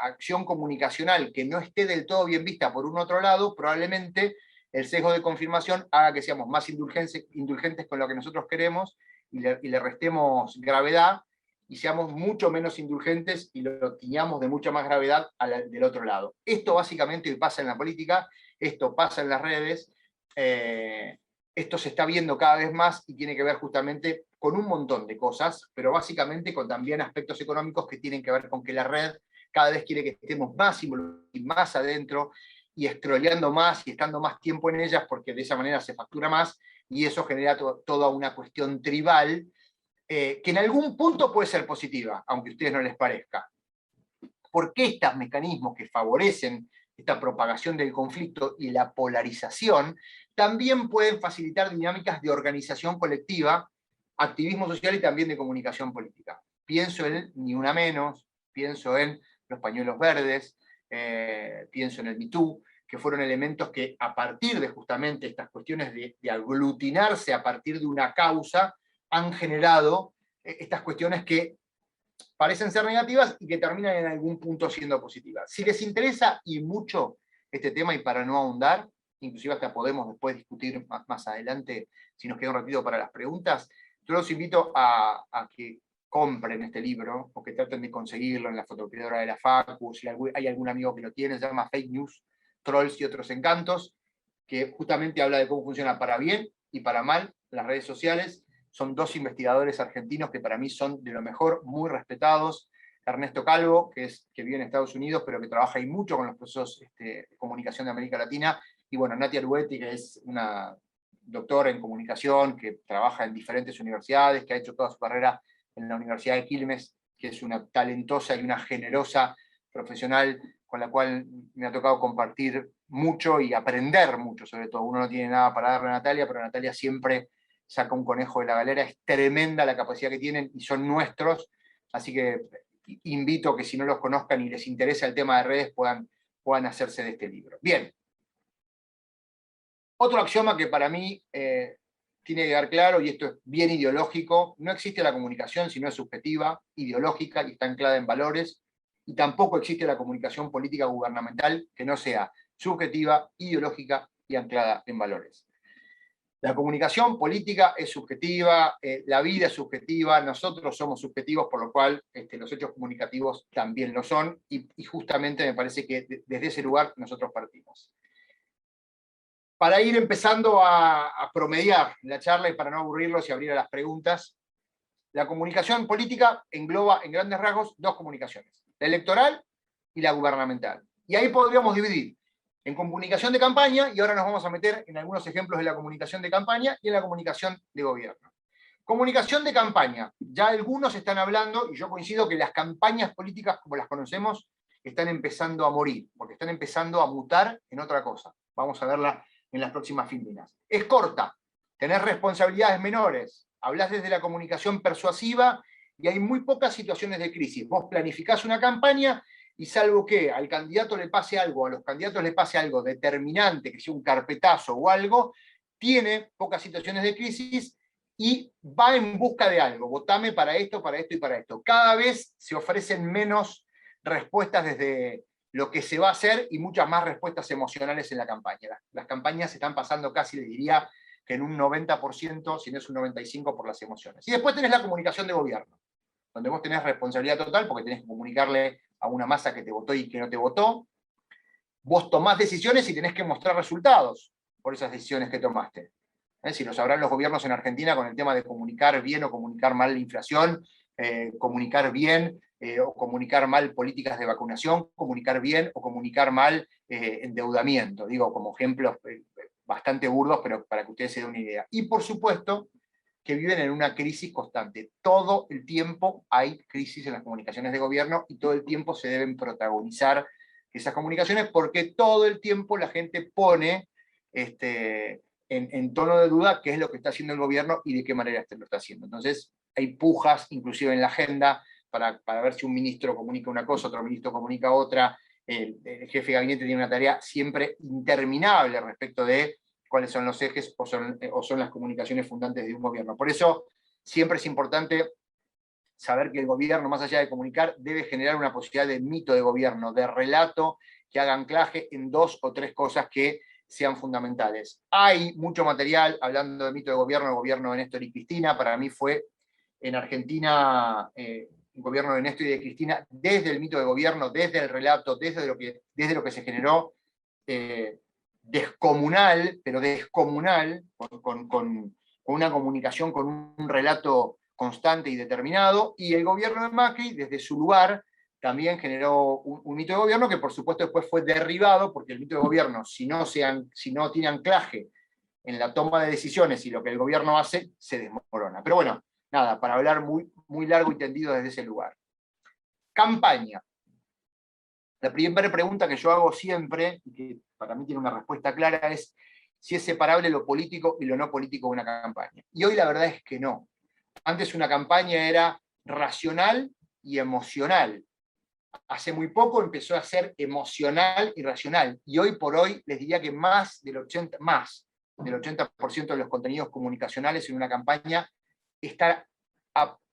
acción comunicacional que no esté del todo bien vista por un otro lado, probablemente el sesgo de confirmación haga que seamos más indulgentes con lo que nosotros queremos y le restemos gravedad, y seamos mucho menos indulgentes y lo tiñamos de mucha más gravedad del otro lado. Esto básicamente pasa en la política, esto pasa en las redes, esto se está viendo cada vez más y tiene que ver justamente con un montón de cosas, pero básicamente con también aspectos económicos que tienen que ver con que la red cada vez quiere que estemos más involucrados y más adentro, y scrolleando más y estando más tiempo en ellas, porque de esa manera se factura más, y eso genera toda una cuestión tribal, que en algún punto puede ser positiva, aunque a ustedes no les parezca. ¿Por qué estos mecanismos que favorecen esta propagación del conflicto y la polarización también pueden facilitar dinámicas de organización colectiva, activismo social y también de comunicación política? Pienso en Ni Una Menos, pienso en los pañuelos verdes, pienso en el Me Too, que fueron elementos que a partir de justamente estas cuestiones de aglutinarse a partir de una causa, han generado estas cuestiones que parecen ser negativas y que terminan en algún punto siendo positivas. Si les interesa y mucho este tema, y para no ahondar, inclusive hasta podemos después discutir más adelante, si nos queda un ratito para las preguntas, yo los invito a que compren este libro, o que traten de conseguirlo en la fotocopiadora de la Facu, si hay algún amigo que lo tiene, se llama Fake News, Trolls y otros encantos, que justamente habla de cómo funciona para bien y para mal las redes sociales. Son dos investigadores argentinos que para mí son de lo mejor, muy respetados. Ernesto Calvo, que vive en Estados Unidos, pero que trabaja ahí mucho con los procesos de comunicación de América Latina. Y bueno, Natia Aruetti, que es una doctora en comunicación, que trabaja en diferentes universidades, que ha hecho toda su carrera en la Universidad de Quilmes, que es una talentosa y una generosa profesional con la cual me ha tocado compartir mucho y aprender mucho, sobre todo. Uno no tiene nada para darle a Natalia, pero Natalia siempre saca un conejo de la galera. Es tremenda la capacidad que tienen y son nuestros, así que invito a que si no los conozcan y les interesa el tema de redes puedan hacerse de este libro. Bien. Otro axioma que para mí tiene que quedar claro, y esto es bien ideológico: no existe la comunicación si no es subjetiva, ideológica y está anclada en valores, y tampoco existe la comunicación política gubernamental que no sea subjetiva, ideológica y anclada en valores. La comunicación política es subjetiva, la vida es subjetiva, nosotros somos subjetivos, por lo cual los hechos comunicativos también lo son, y justamente me parece que desde ese lugar nosotros partimos. Para ir empezando a promediar la charla y para no aburrirlos y abrir a las preguntas, la comunicación política engloba en grandes rasgos dos comunicaciones: la electoral y la gubernamental. Y ahí podríamos dividir en comunicación de campaña, y ahora nos vamos a meter en algunos ejemplos de la comunicación de campaña y en la comunicación de gobierno. Comunicación de campaña, ya algunos están hablando, y yo coincido que las campañas políticas como las conocemos están empezando a morir, porque están empezando a mutar en otra cosa. Vamos a verla en las próximas filminas. Es corta, tenés responsabilidades menores, hablás desde la comunicación persuasiva y hay muy pocas situaciones de crisis. Vos planificás una campaña y salvo que al candidato le pase algo, a los candidatos les pase algo determinante, que sea un carpetazo o algo, tiene pocas situaciones de crisis y va en busca de algo. Votame para esto y para esto. Cada vez se ofrecen menos respuestas desde lo que se va a hacer y muchas más respuestas emocionales en la campaña. Las campañas se están pasando casi, les diría, que en un 90%, si no es un 95%, por las emociones. Y después tenés la comunicación de gobierno, donde vos tenés responsabilidad total porque tenés que comunicarle a una masa que te votó y que no te votó. Vos tomás decisiones y tenés que mostrar resultados. por esas decisiones que tomaste. Si lo sabrán los gobiernos en Argentina con el tema de comunicar bien o comunicar mal la inflación, comunicar bien o comunicar mal políticas de vacunación, comunicar bien o comunicar mal endeudamiento. Digo, como ejemplos bastante burdos, pero para que ustedes se den una idea. Y por supuesto que viven en una crisis constante. Todo el tiempo hay crisis en las comunicaciones de gobierno y todo el tiempo se deben protagonizar esas comunicaciones porque todo el tiempo la gente pone en tono de duda qué es lo que está haciendo el gobierno y de qué manera lo está haciendo. Entonces, hay pujas, inclusive en la agenda, para ver si un ministro comunica una cosa, otro ministro comunica otra. El jefe de gabinete tiene una tarea siempre interminable respecto de cuáles son los ejes o son las comunicaciones fundantes de un gobierno. Por eso, siempre es importante saber que el gobierno, más allá de comunicar, debe generar una posibilidad de mito de gobierno, de relato que haga anclaje en 2 o 3 cosas que sean fundamentales. Hay mucho material hablando de mito de gobierno, el gobierno de Néstor y Cristina. Para mí fue en Argentina el gobierno de Néstor y de Cristina, desde el mito de gobierno, desde el relato, desde lo que se generó, descomunal, pero descomunal, con una comunicación, con un relato constante y determinado, y el gobierno de Macri, desde su lugar, también generó un mito de gobierno que por supuesto después fue derribado, porque el mito de gobierno, si no tiene anclaje en la toma de decisiones y lo que el gobierno hace, se desmorona. Pero bueno, nada, para hablar muy, muy largo y tendido desde ese lugar. Campaña. La primera pregunta que yo hago siempre, y que para mí tiene una respuesta clara, es si es separable lo político y lo no político de una campaña. Y hoy la verdad es que no. Antes una campaña era racional y emocional. Hace muy poco empezó a ser emocional y racional. Y hoy por hoy les diría que más del 80% de los contenidos comunicacionales en una campaña está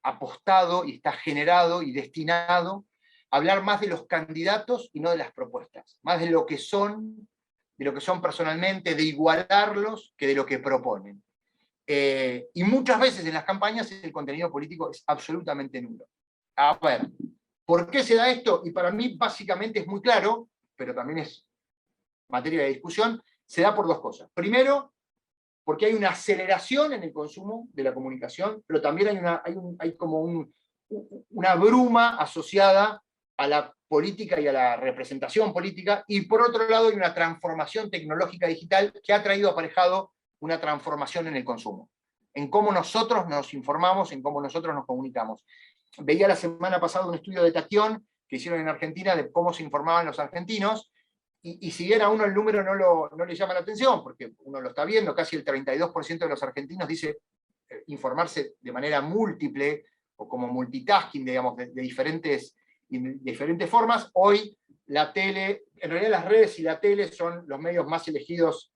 apostado y está generado y destinado a hablar más de los candidatos y no de las propuestas. Más de lo que son personalmente, de igualarlos que de lo que proponen. Y muchas veces en las campañas el contenido político es absolutamente nulo. A ver, ¿por qué se da esto? Y para mí básicamente es muy claro, pero también es materia de discusión, se da por 2 cosas. Primero, porque hay una aceleración en el consumo de la comunicación, pero también hay como una bruma asociada a la política y a la representación política, y por otro lado hay una transformación tecnológica digital que ha traído aparejado una transformación en el consumo, en cómo nosotros nos informamos, en cómo nosotros nos comunicamos. Veía la semana pasada un estudio de Tatión que hicieron en Argentina de cómo se informaban los argentinos, y si bien a uno el número no le llama la atención, porque uno lo está viendo, casi el 32% de los argentinos dice informarse de manera múltiple, o como multitasking, digamos, de diferentes formas. Hoy la tele, en realidad las redes y la tele son los medios más elegidos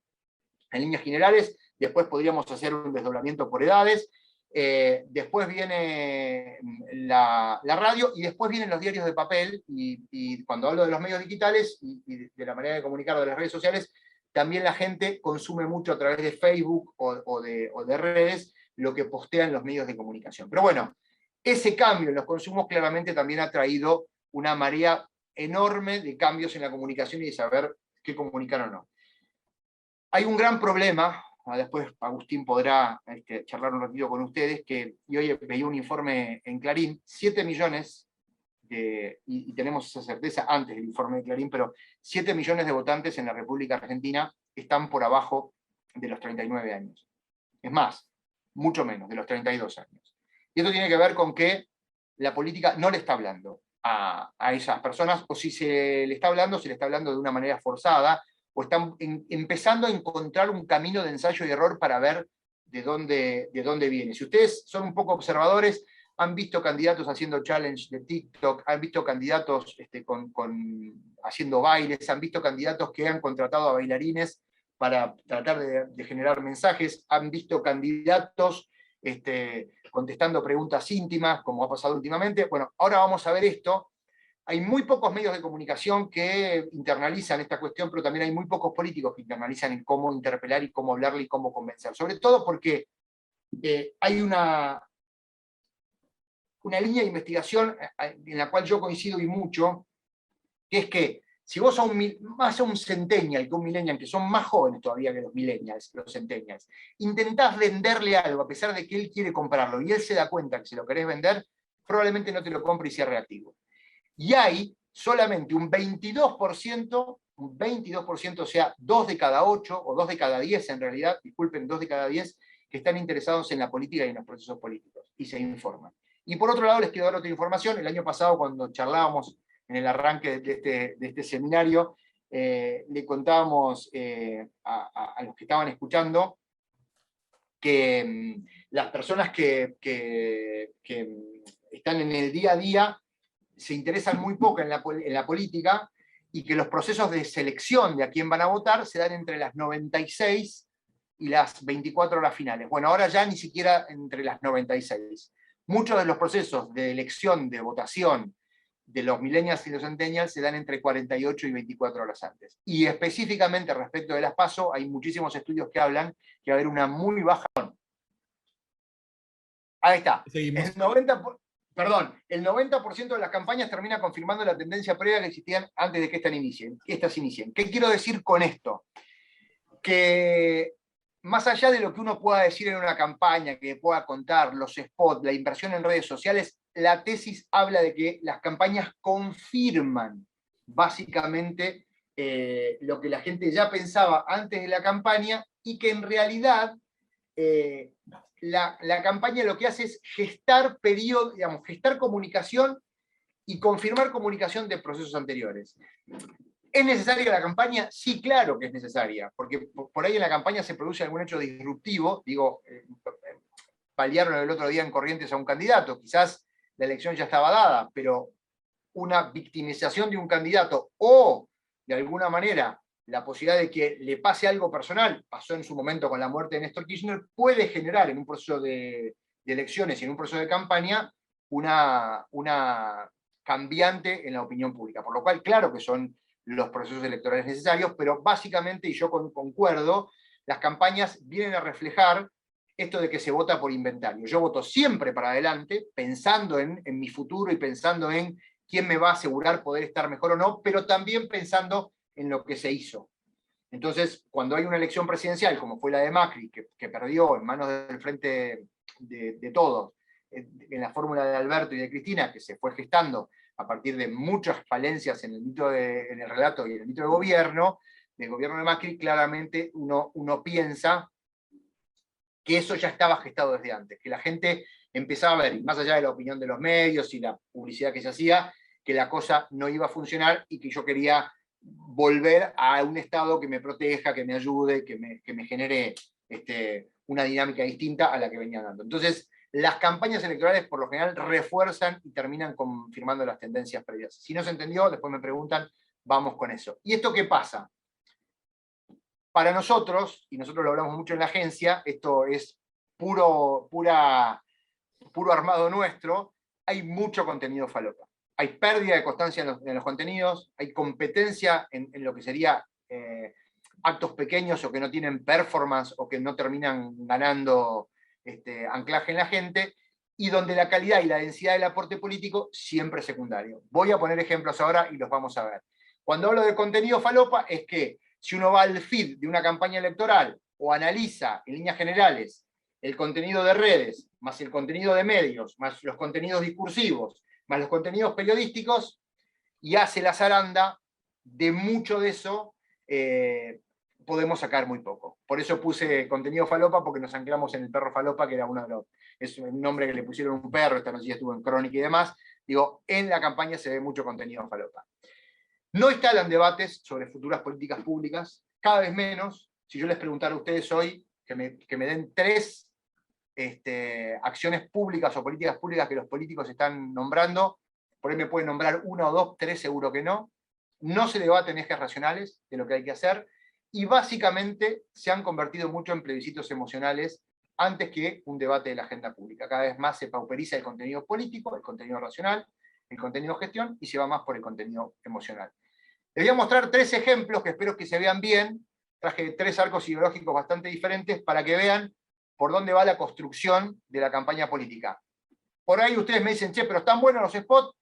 en líneas generales. Después podríamos hacer un desdoblamiento por edades. Después viene la radio, y después vienen los diarios de papel, y cuando hablo de los medios digitales y de la manera de comunicar de las redes sociales, también la gente consume mucho a través de Facebook o de redes lo que postean los medios de comunicación. Pero bueno, ese cambio en los consumos claramente también ha traído una marea enorme de cambios en la comunicación y de saber qué comunicar o no. Hay un gran problema, después Agustín podrá charlar un ratito con ustedes, y hoy veía un informe en Clarín, 7 millones, y tenemos esa certeza antes del informe de Clarín, pero 7 millones de votantes en la República Argentina están por abajo de los 39 años. Es más, mucho menos, de los 32 años. Y esto tiene que ver con que la política no le está hablando a esas personas, o si se le está hablando de una manera forzada, o están empezando a encontrar un camino de ensayo y error para ver de dónde viene. Si ustedes son un poco observadores, han visto candidatos haciendo challenge de TikTok, han visto candidatos haciendo bailes, han visto candidatos que han contratado a bailarines para tratar de generar mensajes, han visto candidatos contestando preguntas íntimas, como ha pasado últimamente. Bueno, ahora vamos a ver esto. Hay muy pocos medios de comunicación que internalizan esta cuestión, pero también hay muy pocos políticos que internalizan en cómo interpelar y cómo hablarle y cómo convencer. Sobre todo porque hay una línea de investigación en la cual yo coincido y mucho, que es que si vos más a un centennial que un millennial, que son más jóvenes todavía que los millennials, los centennials, intentás venderle algo a pesar de que él quiere comprarlo y él se da cuenta que si lo querés vender, probablemente no te lo compre y sea reactivo. Y hay solamente un 22%, o sea, 2 de cada 8, o 2 de cada 10 en realidad, disculpen, 2 de cada 10, que están interesados en la política y en los procesos políticos, y se informan. Y por otro lado, les quiero dar otra información. El año pasado, cuando charlábamos en el arranque de este seminario, le contábamos a los que estaban escuchando que las personas que están en el día a día se interesan muy poco en la política, y que los procesos de selección de a quién van a votar se dan entre las 96 y las 24 horas finales. Bueno, ahora ya ni siquiera entre las 96. Muchos de los procesos de elección, de votación de los millennials y los centennials se dan entre 48 y 24 horas antes. Y específicamente respecto de las PASO, hay muchísimos estudios que hablan que va a haber una muy baja... Ahí está. Seguimos. El 90% de las campañas termina confirmando la tendencia previa que existían antes de que estas inicien. ¿Qué quiero decir con esto? Que más allá de lo que uno pueda decir en una campaña, que pueda contar, los spots, la inversión en redes sociales, la tesis habla de que las campañas confirman básicamente lo que la gente ya pensaba antes de la campaña, y que en realidad la campaña lo que hace es gestar gestar comunicación y confirmar comunicación de procesos anteriores. ¿Es necesaria la campaña? Sí, claro que es necesaria, porque por ahí en la campaña se produce algún hecho disruptivo. Digo, paliaron el otro día en Corrientes a un candidato, quizás la elección ya estaba dada, pero una victimización de un candidato, o de alguna manera la posibilidad de que le pase algo personal, pasó en su momento con la muerte de Néstor Kirchner, puede generar en un proceso de elecciones y en un proceso de campaña una cambiante en la opinión pública. Por lo cual, claro que son los procesos electorales necesarios, pero básicamente, y yo concuerdo, las campañas vienen a reflejar esto de que se vota por inventario. Yo voto siempre para adelante, pensando en mi futuro y pensando en quién me va a asegurar poder estar mejor o no, pero también pensando en lo que se hizo. Entonces, cuando hay una elección presidencial, como fue la de Macri, que perdió en manos del Frente de Todos, en la fórmula de Alberto y de Cristina, que se fue gestando a partir de muchas falencias en el relato y en el mito de gobierno, del gobierno de Macri, claramente uno piensa que eso ya estaba gestado desde antes, que la gente empezaba a ver, y más allá de la opinión de los medios y la publicidad que se hacía, que la cosa no iba a funcionar y que yo quería volver a un Estado que me proteja, que me ayude, que me genere una dinámica distinta a la que venía dando. Entonces, las campañas electorales por lo general refuerzan y terminan confirmando las tendencias previas. Si no se entendió, después me preguntan, vamos con eso. ¿Y esto qué pasa? Para nosotros, y nosotros lo hablamos mucho en la agencia, esto es puro armado nuestro, hay mucho contenido falopa. Hay pérdida de constancia en los contenidos, hay competencia en lo que sería actos pequeños o que no tienen performance o que no terminan ganando anclaje en la gente, y donde la calidad y la densidad del aporte político siempre es secundario. Voy a poner ejemplos ahora y los vamos a ver. Cuando hablo de contenido falopa es que si uno va al feed de una campaña electoral o analiza en líneas generales el contenido de redes, más el contenido de medios, más los contenidos discursivos, más los contenidos periodísticos, y hace la zaranda, de mucho de eso podemos sacar muy poco. Por eso puse contenido falopa, porque nos anclamos en el perro falopa, que era uno de los... Es un nombre que le pusieron a un perro, esta noche estuvo en Crónica y demás. Digo, en la campaña se ve mucho contenido falopa. No instalan debates sobre futuras políticas públicas, cada vez menos. Si yo les preguntara a ustedes hoy que me den 3 acciones públicas o políticas públicas que los políticos están nombrando, por ahí me pueden nombrar 1 o 2, 3 seguro que no. No se debaten ejes racionales de lo que hay que hacer, y básicamente se han convertido mucho en plebiscitos emocionales antes que un debate de la agenda pública. Cada vez más se pauperiza el contenido político, el contenido racional, el contenido gestión, y se va más por el contenido emocional. Les voy a mostrar 3 ejemplos que espero que se vean bien. Traje 3 arcos ideológicos bastante diferentes para que vean por dónde va la construcción de la campaña política. Por ahí ustedes me dicen, che, pero están buenos los spots.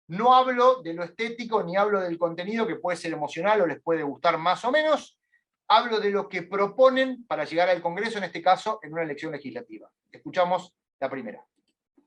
No hablo de lo estético ni hablo del contenido que puede ser emocional o les puede gustar más o menos. Hablo de lo que proponen para llegar al Congreso, en este caso, en una elección legislativa. Escuchamos la primera.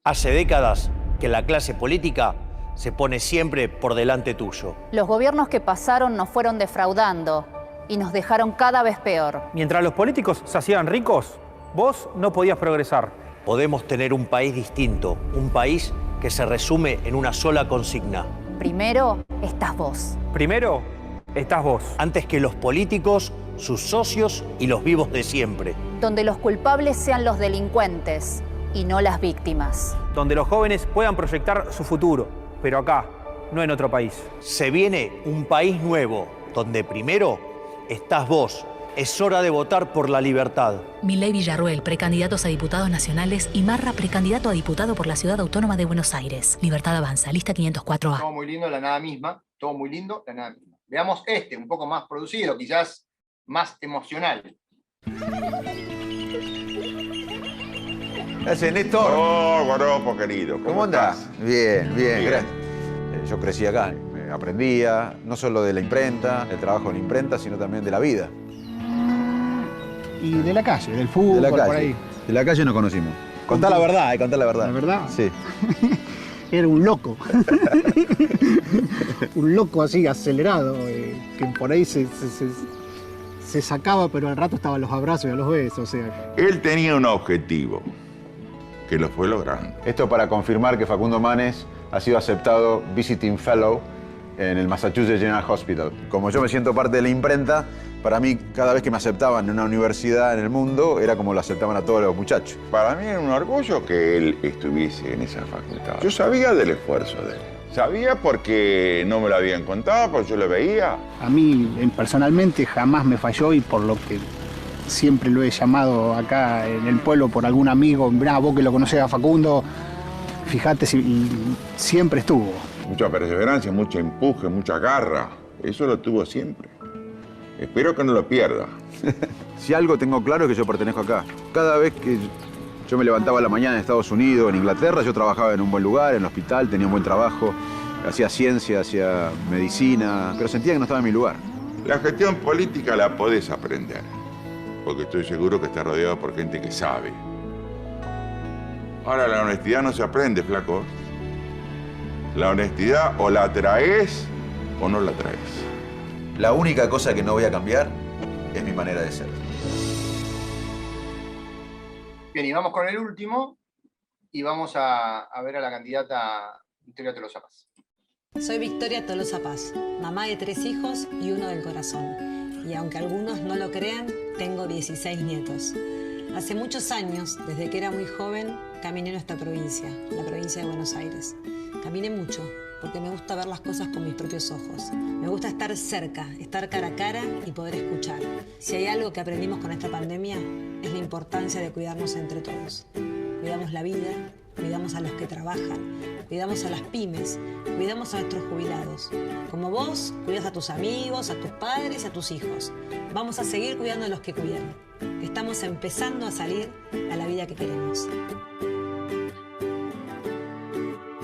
Hace décadas que la clase política se pone siempre por delante tuyo. Los gobiernos que pasaron nos fueron defraudando y nos dejaron cada vez peor. Mientras los políticos se hacían ricos, vos no podías progresar. Podemos tener un país distinto, un país que se resume en una sola consigna. Primero estás vos. Primero estás vos. Antes que los políticos, sus socios y los vivos de siempre. Donde los culpables sean los delincuentes y no las víctimas. Donde los jóvenes puedan proyectar su futuro, pero acá, no en otro país. Se viene un país nuevo, donde primero estás vos. Es hora de votar por la libertad. Milei Villarruel, precandidatos a diputados nacionales, y Marra, precandidato a diputado por la Ciudad Autónoma de Buenos Aires. Libertad avanza, lista 504A. Todo muy lindo, la nada misma. Todo muy lindo, la nada misma. Veamos un poco más producido, quizás más emocional. Gracias, Néstor. Oh, Guaropo, querido. ¿Cómo andás? Bien, bien, gracias. Yo crecí acá, aprendía no solo de la imprenta, del trabajo en la imprenta, sino también de la vida. Y de la calle, del fútbol, de la calle. por ahí. De la calle nos conocimos. Contá la verdad, contá la verdad. ¿La verdad? Sí. Era un loco. Un loco así, acelerado, que por ahí se sacaba, pero al rato estaban los abrazos y los besos. O sea. Él tenía un objetivo, que lo fue logrando. Esto para confirmar que Facundo Manes ha sido aceptado Visiting Fellow en el Massachusetts General Hospital. Como yo me siento parte de la imprenta, para mí, cada vez que me aceptaban en una universidad en el mundo, era como lo aceptaban a todos los muchachos. Para mí era un orgullo que él estuviese en esa facultad. Yo sabía del esfuerzo de él. Sabía porque no me lo habían contado, porque yo lo veía. A mí, personalmente, jamás me falló, y por lo que siempre lo he llamado acá en el pueblo por algún amigo, mirá, vos que lo conocés a Facundo, fíjate, y siempre estuvo. Mucha perseverancia, mucho empuje, mucha garra. Eso lo tuvo siempre. Espero que no lo pierda. Si algo tengo claro es que yo pertenezco acá. Cada vez que yo me levantaba a la mañana en Estados Unidos, en Inglaterra, yo trabajaba en un buen lugar, en el hospital, tenía un buen trabajo, hacía ciencia, hacía medicina, pero sentía que no estaba en mi lugar. La gestión política la podés aprender, porque estoy seguro que estás rodeado por gente que sabe. Ahora, la honestidad no se aprende, flaco. La honestidad o la traes o no la traes. La única cosa que no voy a cambiar es mi manera de ser. Bien, y vamos con el último, y vamos a ver a la candidata Victoria Tolosa Paz. Soy Victoria Tolosa Paz, mamá de 3 hijos y 1 del corazón. Y aunque algunos no lo crean, tengo 16 nietos. Hace muchos años, desde que era muy joven, caminé en esta provincia, la provincia de Buenos Aires. Caminé mucho, porque me gusta ver las cosas con mis propios ojos. Me gusta estar cerca, estar cara a cara y poder escuchar. Si hay algo que aprendimos con esta pandemia, es la importancia de cuidarnos entre todos. Cuidamos la vida, cuidamos a los que trabajan, cuidamos a las pymes, cuidamos a nuestros jubilados. Como vos, cuidas a tus amigos, a tus padres y a tus hijos. Vamos a seguir cuidando a los que cuidan. Estamos empezando a salir a la vida que queremos.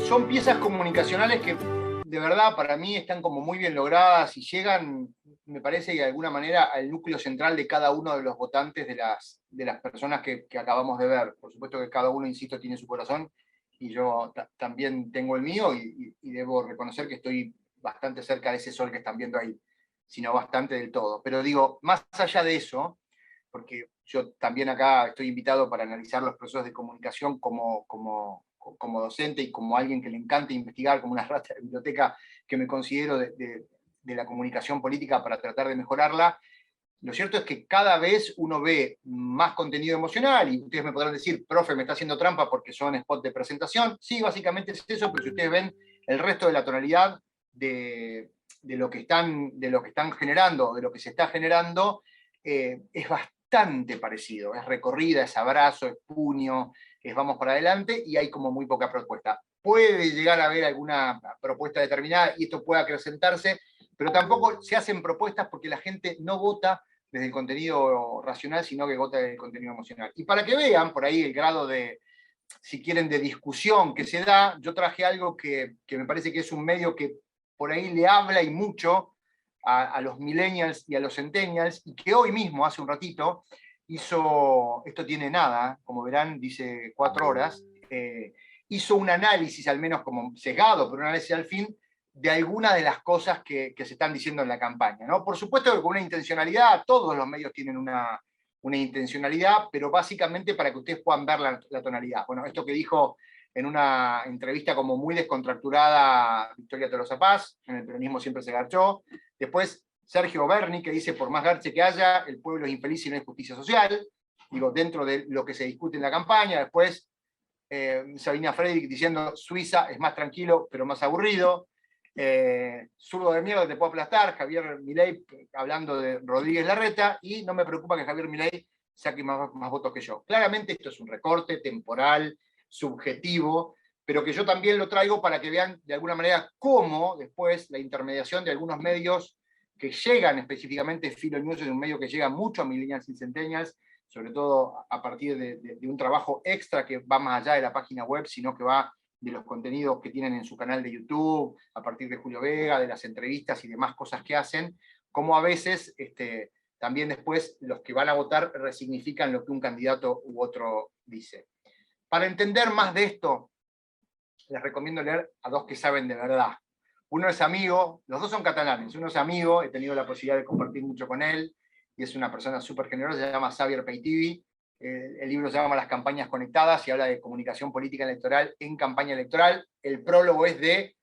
Son piezas comunicacionales que de verdad para mí están como muy bien logradas y llegan, me parece, de alguna manera al núcleo central de cada uno de los votantes de las personas que acabamos de ver. Por supuesto que cada uno, insisto, tiene su corazón y yo también tengo el mío y debo reconocer que estoy bastante cerca de ese sol que están viendo ahí, sino bastante del todo. Pero digo, más allá de eso, porque yo también acá estoy invitado para analizar los procesos de comunicación como docente y como alguien que le encanta investigar, como una rata de biblioteca que me considero de la comunicación política para tratar de mejorarla. Lo cierto es que cada vez uno ve más contenido emocional, y ustedes me podrán decir, profe, me está haciendo trampa porque son spots de presentación. Sí, básicamente es eso, pero si ustedes ven el resto de la tonalidad de lo que están generando, de lo que se está generando, es bastante parecido. Es recorrida, es abrazo, es puño, es vamos para adelante, y hay como muy poca propuesta. Puede llegar a haber alguna propuesta determinada y esto puede acrecentarse, pero tampoco se hacen propuestas porque la gente no vota desde el contenido racional, sino que vota desde el contenido emocional. Y para que vean por ahí el grado de si quieren, de discusión que se da, yo traje algo que me parece que es un medio que por ahí le habla y mucho a los millennials y a los centennials, y que hoy mismo, hace un ratito, hizo, esto tiene nada, como verán, dice 4 horas, hizo un análisis, al menos como sesgado, pero un análisis al fin, de algunas de las cosas que se están diciendo en la campaña, ¿no? Por supuesto que con una intencionalidad, todos los medios tienen una intencionalidad, pero básicamente para que ustedes puedan ver la tonalidad. Bueno, esto que dijo en una entrevista como muy descontracturada Victoria Tolosa Paz, en el peronismo siempre se garchó. Después Sergio Berni, que dice, por más garche que haya, el pueblo es infeliz si no hay justicia social, digo, dentro de lo que se discute en la campaña. Después Sabina Fredrik diciendo, Suiza es más tranquilo, pero más aburrido. Zurdo de mierda, te puedo aplastar. Javier Milei hablando de Rodríguez Larreta, y no me preocupa que Javier Milei saque más votos que yo. Claramente esto es un recorte temporal, subjetivo, pero que yo también lo traigo para que vean de alguna manera cómo después la intermediación de algunos medios que llegan específicamente, Filo News es un medio que llega mucho a millennials y centennials, sobre todo a partir de un trabajo extra que va más allá de la página web, sino que va de los contenidos que tienen en su canal de YouTube, a partir de Julio Vega, de las entrevistas y demás cosas que hacen, como a veces también después los que van a votar resignifican lo que un candidato u otro dice. Para entender más de esto, les recomiendo leer a 2 que saben de verdad. Uno es amigo, los 2 son catalanes, uno es amigo, he tenido la posibilidad de compartir mucho con él, y es una persona súper generosa, se llama Xavier Peitivi. El libro se llama Las campañas conectadas y habla de comunicación política electoral en campaña electoral. El prólogo es de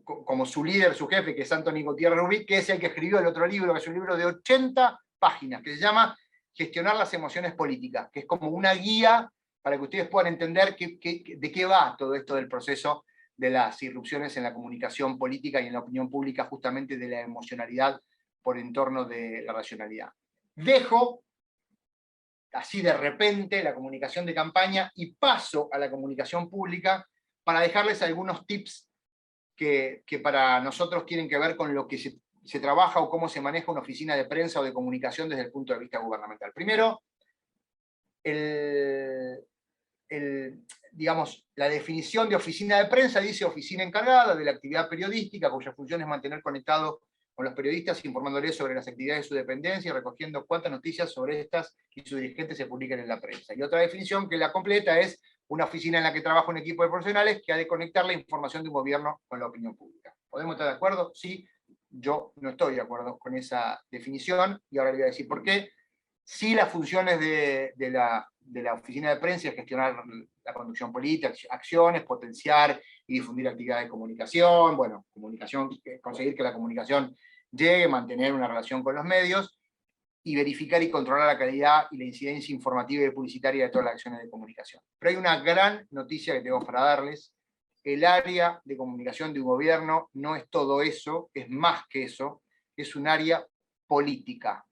como su líder, su jefe, que es Anthony Gutiérrez Rubí, que es el que escribió el otro libro, que es un libro de 80 páginas, que se llama Gestionar las emociones políticas, que es como una guía para que ustedes puedan entender de qué va todo esto del proceso de las irrupciones en la comunicación política y en la opinión pública, justamente de la emocionalidad por entorno de la racionalidad. Dejo así de repente la comunicación de campaña y paso a la comunicación pública para dejarles algunos tips que para nosotros tienen que ver con lo que se trabaja o cómo se maneja una oficina de prensa o de comunicación desde el punto de vista gubernamental. Primero, digamos, la definición de oficina de prensa dice oficina encargada de la actividad periodística, cuya función es mantener conectado con los periodistas, informándoles sobre las actividades de su dependencia y recogiendo cuántas noticias sobre estas y sus dirigentes se publican en la prensa. Y otra definición que la completa es una oficina en la que trabaja un equipo de profesionales que ha de conectar la información de un gobierno con la opinión pública. ¿Podemos estar de acuerdo? Sí, yo no estoy de acuerdo con esa definición, y ahora le voy a decir por qué. Sí, las funciones de la oficina de prensa es gestionar la conducción política, acciones, potenciar y difundir actividades de comunicación, bueno, conseguir que la comunicación llegue, mantener una relación con los medios, y verificar y controlar la calidad y la incidencia informativa y publicitaria de todas las acciones de comunicación. Pero hay una gran noticia que tengo para darles. El área de comunicación de un gobierno no es todo eso, es más que eso, es un área política.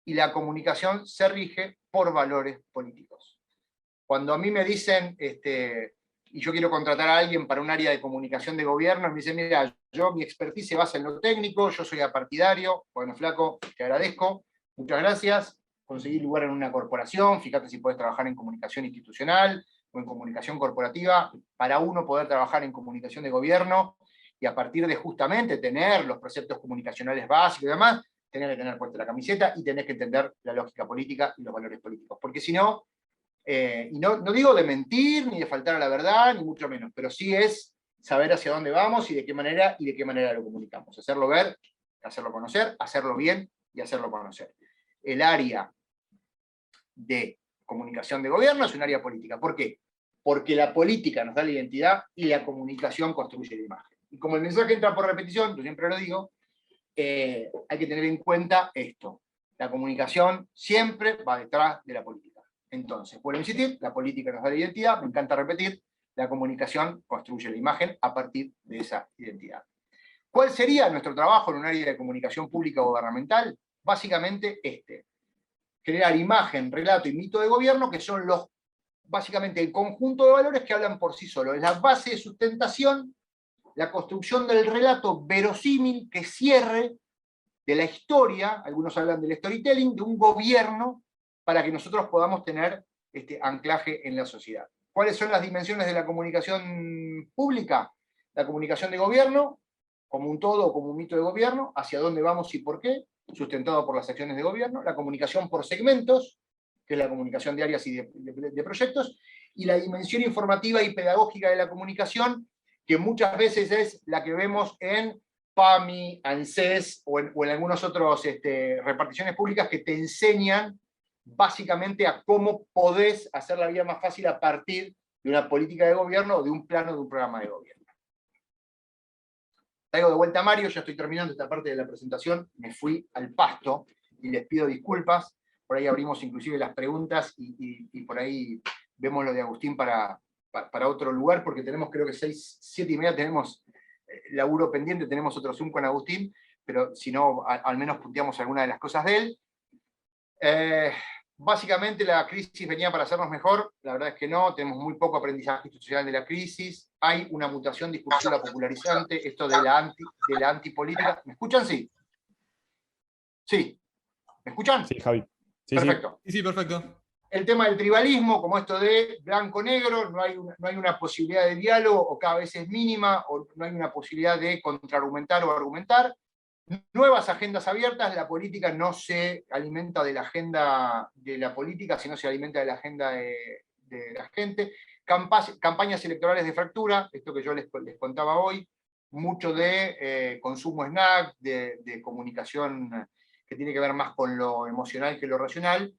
Y la comunicación se rige por valores políticos. Cuando a mí me dicen, y yo quiero contratar a alguien para un área de comunicación de gobierno, me dicen, mira, mi expertise se basa en lo técnico, yo soy apartidario, bueno, flaco, te agradezco, muchas gracias, conseguí lugar en una corporación, fíjate si puedes trabajar en comunicación institucional o en comunicación corporativa, para uno poder trabajar en comunicación de gobierno, y a partir de justamente tener los preceptos comunicacionales básicos y demás, tenés que tener puesta la camiseta y tenés que entender la lógica política y los valores políticos. Porque si no, y no digo de mentir, ni de faltar a la verdad, ni mucho menos, pero sí es saber hacia dónde vamos y de qué manera lo comunicamos. Hacerlo ver, hacerlo conocer, hacerlo bien y hacerlo conocer. El área de comunicación de gobierno es un área política. ¿Por qué? Porque la política nos da la identidad y la comunicación construye la imagen. Y como el mensaje entra por repetición, yo siempre lo digo, hay que tener en cuenta esto. La comunicación siempre va detrás de la política. Entonces, vuelvo a insistir, la política nos da la identidad, me encanta repetir, la comunicación construye la imagen a partir de esa identidad. ¿Cuál sería nuestro trabajo en un área de comunicación pública gubernamental? Básicamente crear imagen, relato y mito de gobierno, que son básicamente el conjunto de valores que hablan por sí solos. Es la base de sustentación, la construcción del relato verosímil que cierre de la historia, algunos hablan del storytelling, de un gobierno, para que nosotros podamos tener anclaje en la sociedad. ¿Cuáles son las dimensiones de la comunicación pública? La comunicación de gobierno, como un todo o como un mito de gobierno, hacia dónde vamos y por qué, sustentado por las acciones de gobierno, la comunicación por segmentos, que es la comunicación de áreas y de proyectos, y la dimensión informativa y pedagógica de la comunicación, que muchas veces es la que vemos en PAMI, ANSES o en algunos otros reparticiones públicas que te enseñan básicamente a cómo podés hacer la vida más fácil a partir de una política de gobierno o de un plano de un programa de gobierno. Traigo de vuelta a Mario, ya estoy terminando esta parte de la presentación, me fui al pasto y les pido disculpas, por ahí abrimos inclusive las preguntas y por ahí vemos lo de Agustín para otro lugar, porque tenemos creo que 6, 7 y media tenemos laburo pendiente, tenemos otro Zoom con Agustín, pero si no, al menos punteamos alguna de las cosas de él. Básicamente la crisis venía para hacernos mejor, la verdad es que no, tenemos muy poco aprendizaje institucional de la crisis, hay una mutación discursiva popularizante, esto de la antipolítica. ¿Me escuchan? Sí. Sí. ¿Me escuchan? Sí, Javi. Sí, perfecto. Sí, perfecto. El tema del tribalismo, como esto de blanco-negro, no hay una posibilidad de diálogo, o cada vez es mínima, o no hay una posibilidad de contraargumentar o argumentar. Nuevas agendas abiertas, la política no se alimenta de la agenda de la política, sino se alimenta de la agenda de la gente. Campañas electorales de fractura, esto que yo les contaba hoy, mucho de consumo snack, de comunicación que tiene que ver más con lo emocional que lo racional,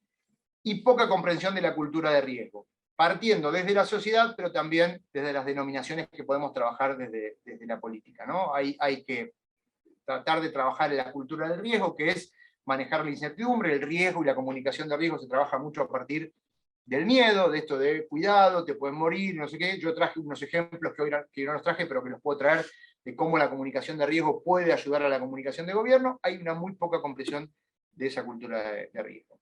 y poca comprensión de la cultura de riesgo, partiendo desde la sociedad, pero también desde las denominaciones que podemos trabajar desde la política, ¿no? Hay que tratar de trabajar en la cultura del riesgo, que es manejar la incertidumbre, el riesgo y la comunicación de riesgo se trabaja mucho a partir del miedo, de esto de cuidado, te puedes morir, no sé qué. Yo traje unos ejemplos que hoy no los traje, pero que los puedo traer, de cómo la comunicación de riesgo puede ayudar a la comunicación de gobierno. Hay una muy poca comprensión de esa cultura de riesgo.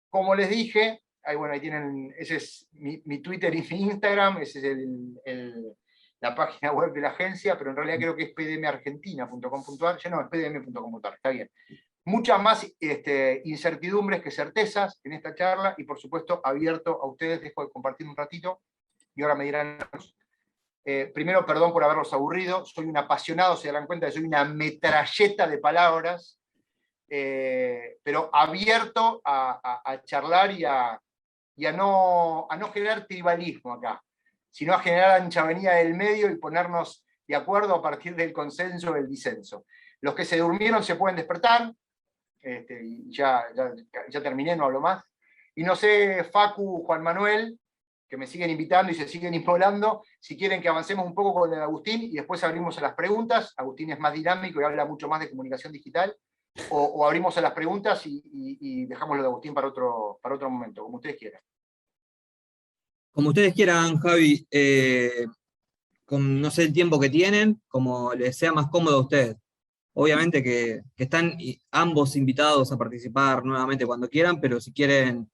Como les dije, ahí tienen, ese es mi Twitter y mi Instagram, ese es la página web de la agencia, pero en realidad creo que es pdmargentina.com.ar, ya no, es pdm.com.ar, está bien. Muchas más incertidumbres que certezas en esta charla, y por supuesto abierto a ustedes, dejo de compartir un ratito, y ahora me dirán. Primero, perdón por haberlos aburrido, soy un apasionado, se darán cuenta que soy una metralleta de palabras, pero abierto a charlar y a no generar tribalismo acá, sino a generar ancha avenida del medio y ponernos de acuerdo a partir del consenso o el disenso. Los que se durmieron se pueden despertar, y ya terminé, no hablo más. Y no sé, Facu, Juan Manuel, que me siguen invitando y se siguen inmolando, si quieren que avancemos un poco con el Agustín y después abrimos a las preguntas. Agustín es más dinámico y habla mucho más de comunicación digital, o abrimos a las preguntas y dejamos lo de Agustín para otro momento, como ustedes quieran. Como ustedes quieran, Javi, con no sé el tiempo que tienen, como les sea más cómodo a ustedes. Obviamente que están ambos invitados a participar nuevamente cuando quieran, pero si quieren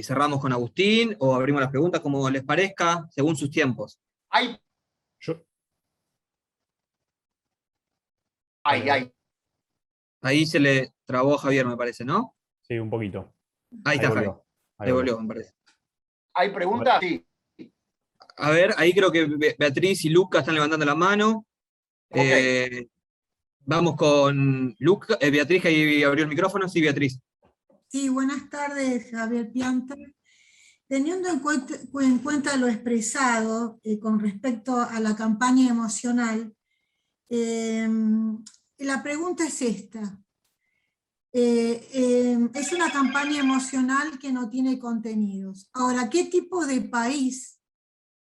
cerramos con Agustín o abrimos las preguntas, como les parezca, según sus tiempos. Ahí se le trabó a Javier, me parece, ¿no? Sí, un poquito. Ahí está, Javier. Ahí volvió, me parece. ¿Hay preguntas? Sí. A ver, ahí creo que Beatriz y Luca están levantando la mano. Okay. Vamos con Luca. Beatriz, ahí abrió el micrófono. Sí, Beatriz. Sí, buenas tardes, Javier Pianta. Teniendo en cuenta lo expresado con respecto a la campaña emocional, la pregunta es esta. Es una campaña emocional que no tiene contenidos. Ahora, ¿qué tipo de país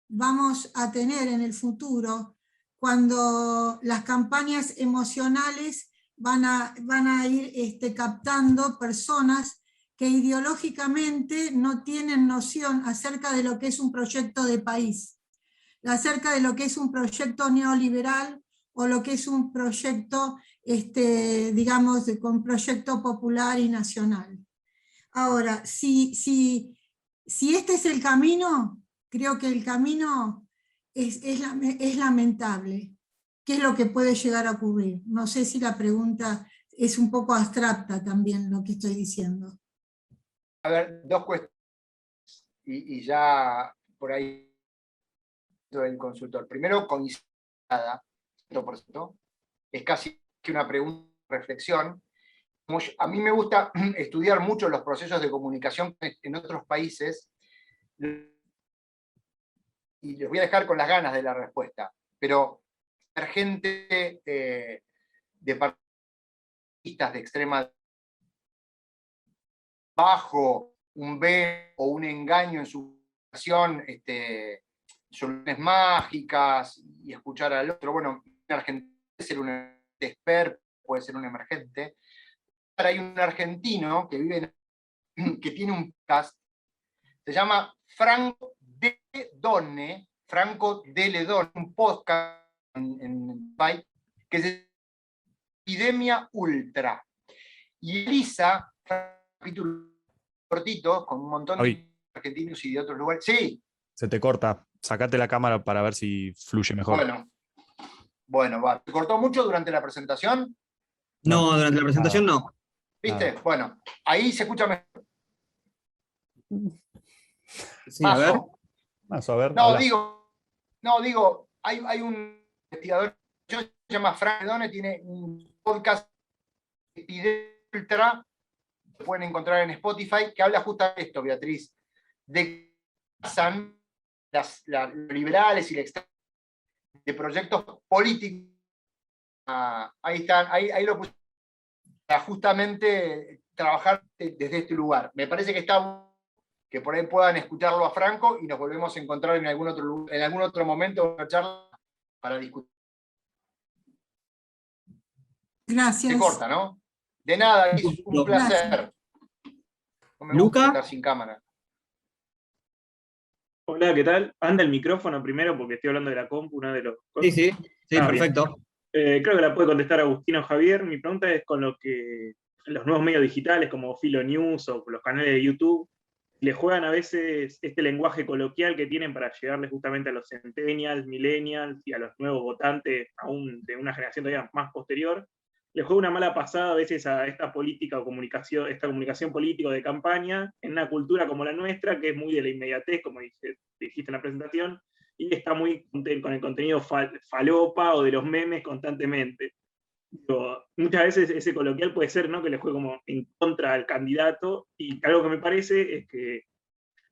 vamos a tener en el futuro cuando las campañas emocionales van a ir captando personas que ideológicamente no tienen noción acerca de lo que es un proyecto de país, acerca de lo que es un proyecto neoliberal o lo que es un proyecto, digamos, con proyecto popular y nacional? Ahora, si este es el camino, creo que el camino es lamentable. ¿Qué es lo que puede llegar a ocurrir? No sé si la pregunta es un poco abstracta también lo que estoy diciendo. A ver, dos cuestiones, y ya por ahí del consultor. Primero, coincida, 100%, es casi que una pregunta, reflexión. A mí me gusta estudiar mucho los procesos de comunicación en otros países, y les voy a dejar con las ganas de la respuesta, pero gente de partidistas de extrema bajo un B o un engaño en su comunicación, soluciones mágicas y escuchar al otro. Bueno, en Argentina puede ser un expert, puede ser un emergente. Ahora hay un argentino que que tiene un podcast, se llama Franco de Ledone, un podcast en Byte, que se llama Epidemia Ultra. Y Elisa, capítulos cortitos, con un montón de argentinos y de otros lugares. Sí. Se te corta. Sacate la cámara para ver si fluye mejor. Bueno, va. ¿Te cortó mucho durante la presentación? No, durante la presentación no. ¿Viste? Bueno, ahí se escucha mejor. Sí, a ver. Paso, a ver. No, digo, hay un investigador que se llama Frank Ledone, tiene un podcast Epidemia Ultra, lo pueden encontrar en Spotify, que habla justamente de esto, Beatriz, de que pasan los liberales y la extrema de proyectos políticos. Ahí están, ahí lo puse para justamente trabajar desde este lugar. Me parece que está que por ahí puedan escucharlo a Franco y nos volvemos a encontrar en algún otro momento una charla para discutir. Gracias. Se corta, ¿no? De nada, es un placer. No me gusta estar sin cámara. Hola, ¿qué tal? Anda el micrófono primero porque estoy hablando de la compu, una de los... Sí, perfecto. Creo que la puede contestar Agustín o Javier. Mi pregunta es con lo que los nuevos medios digitales como Filo News o los canales de YouTube le juegan a veces este lenguaje coloquial que tienen para llegarle justamente a los centennials, millennials y a los nuevos votantes aún de una generación todavía más posterior. Le juega una mala pasada a veces a esta política o comunicación, esta comunicación política de campaña en una cultura como la nuestra, que es muy de la inmediatez, como dijiste en la presentación, y está muy con el contenido falopa o de los memes constantemente. Pero muchas veces ese coloquial puede ser, ¿no?, que le juegue como en contra al candidato, y algo que me parece es que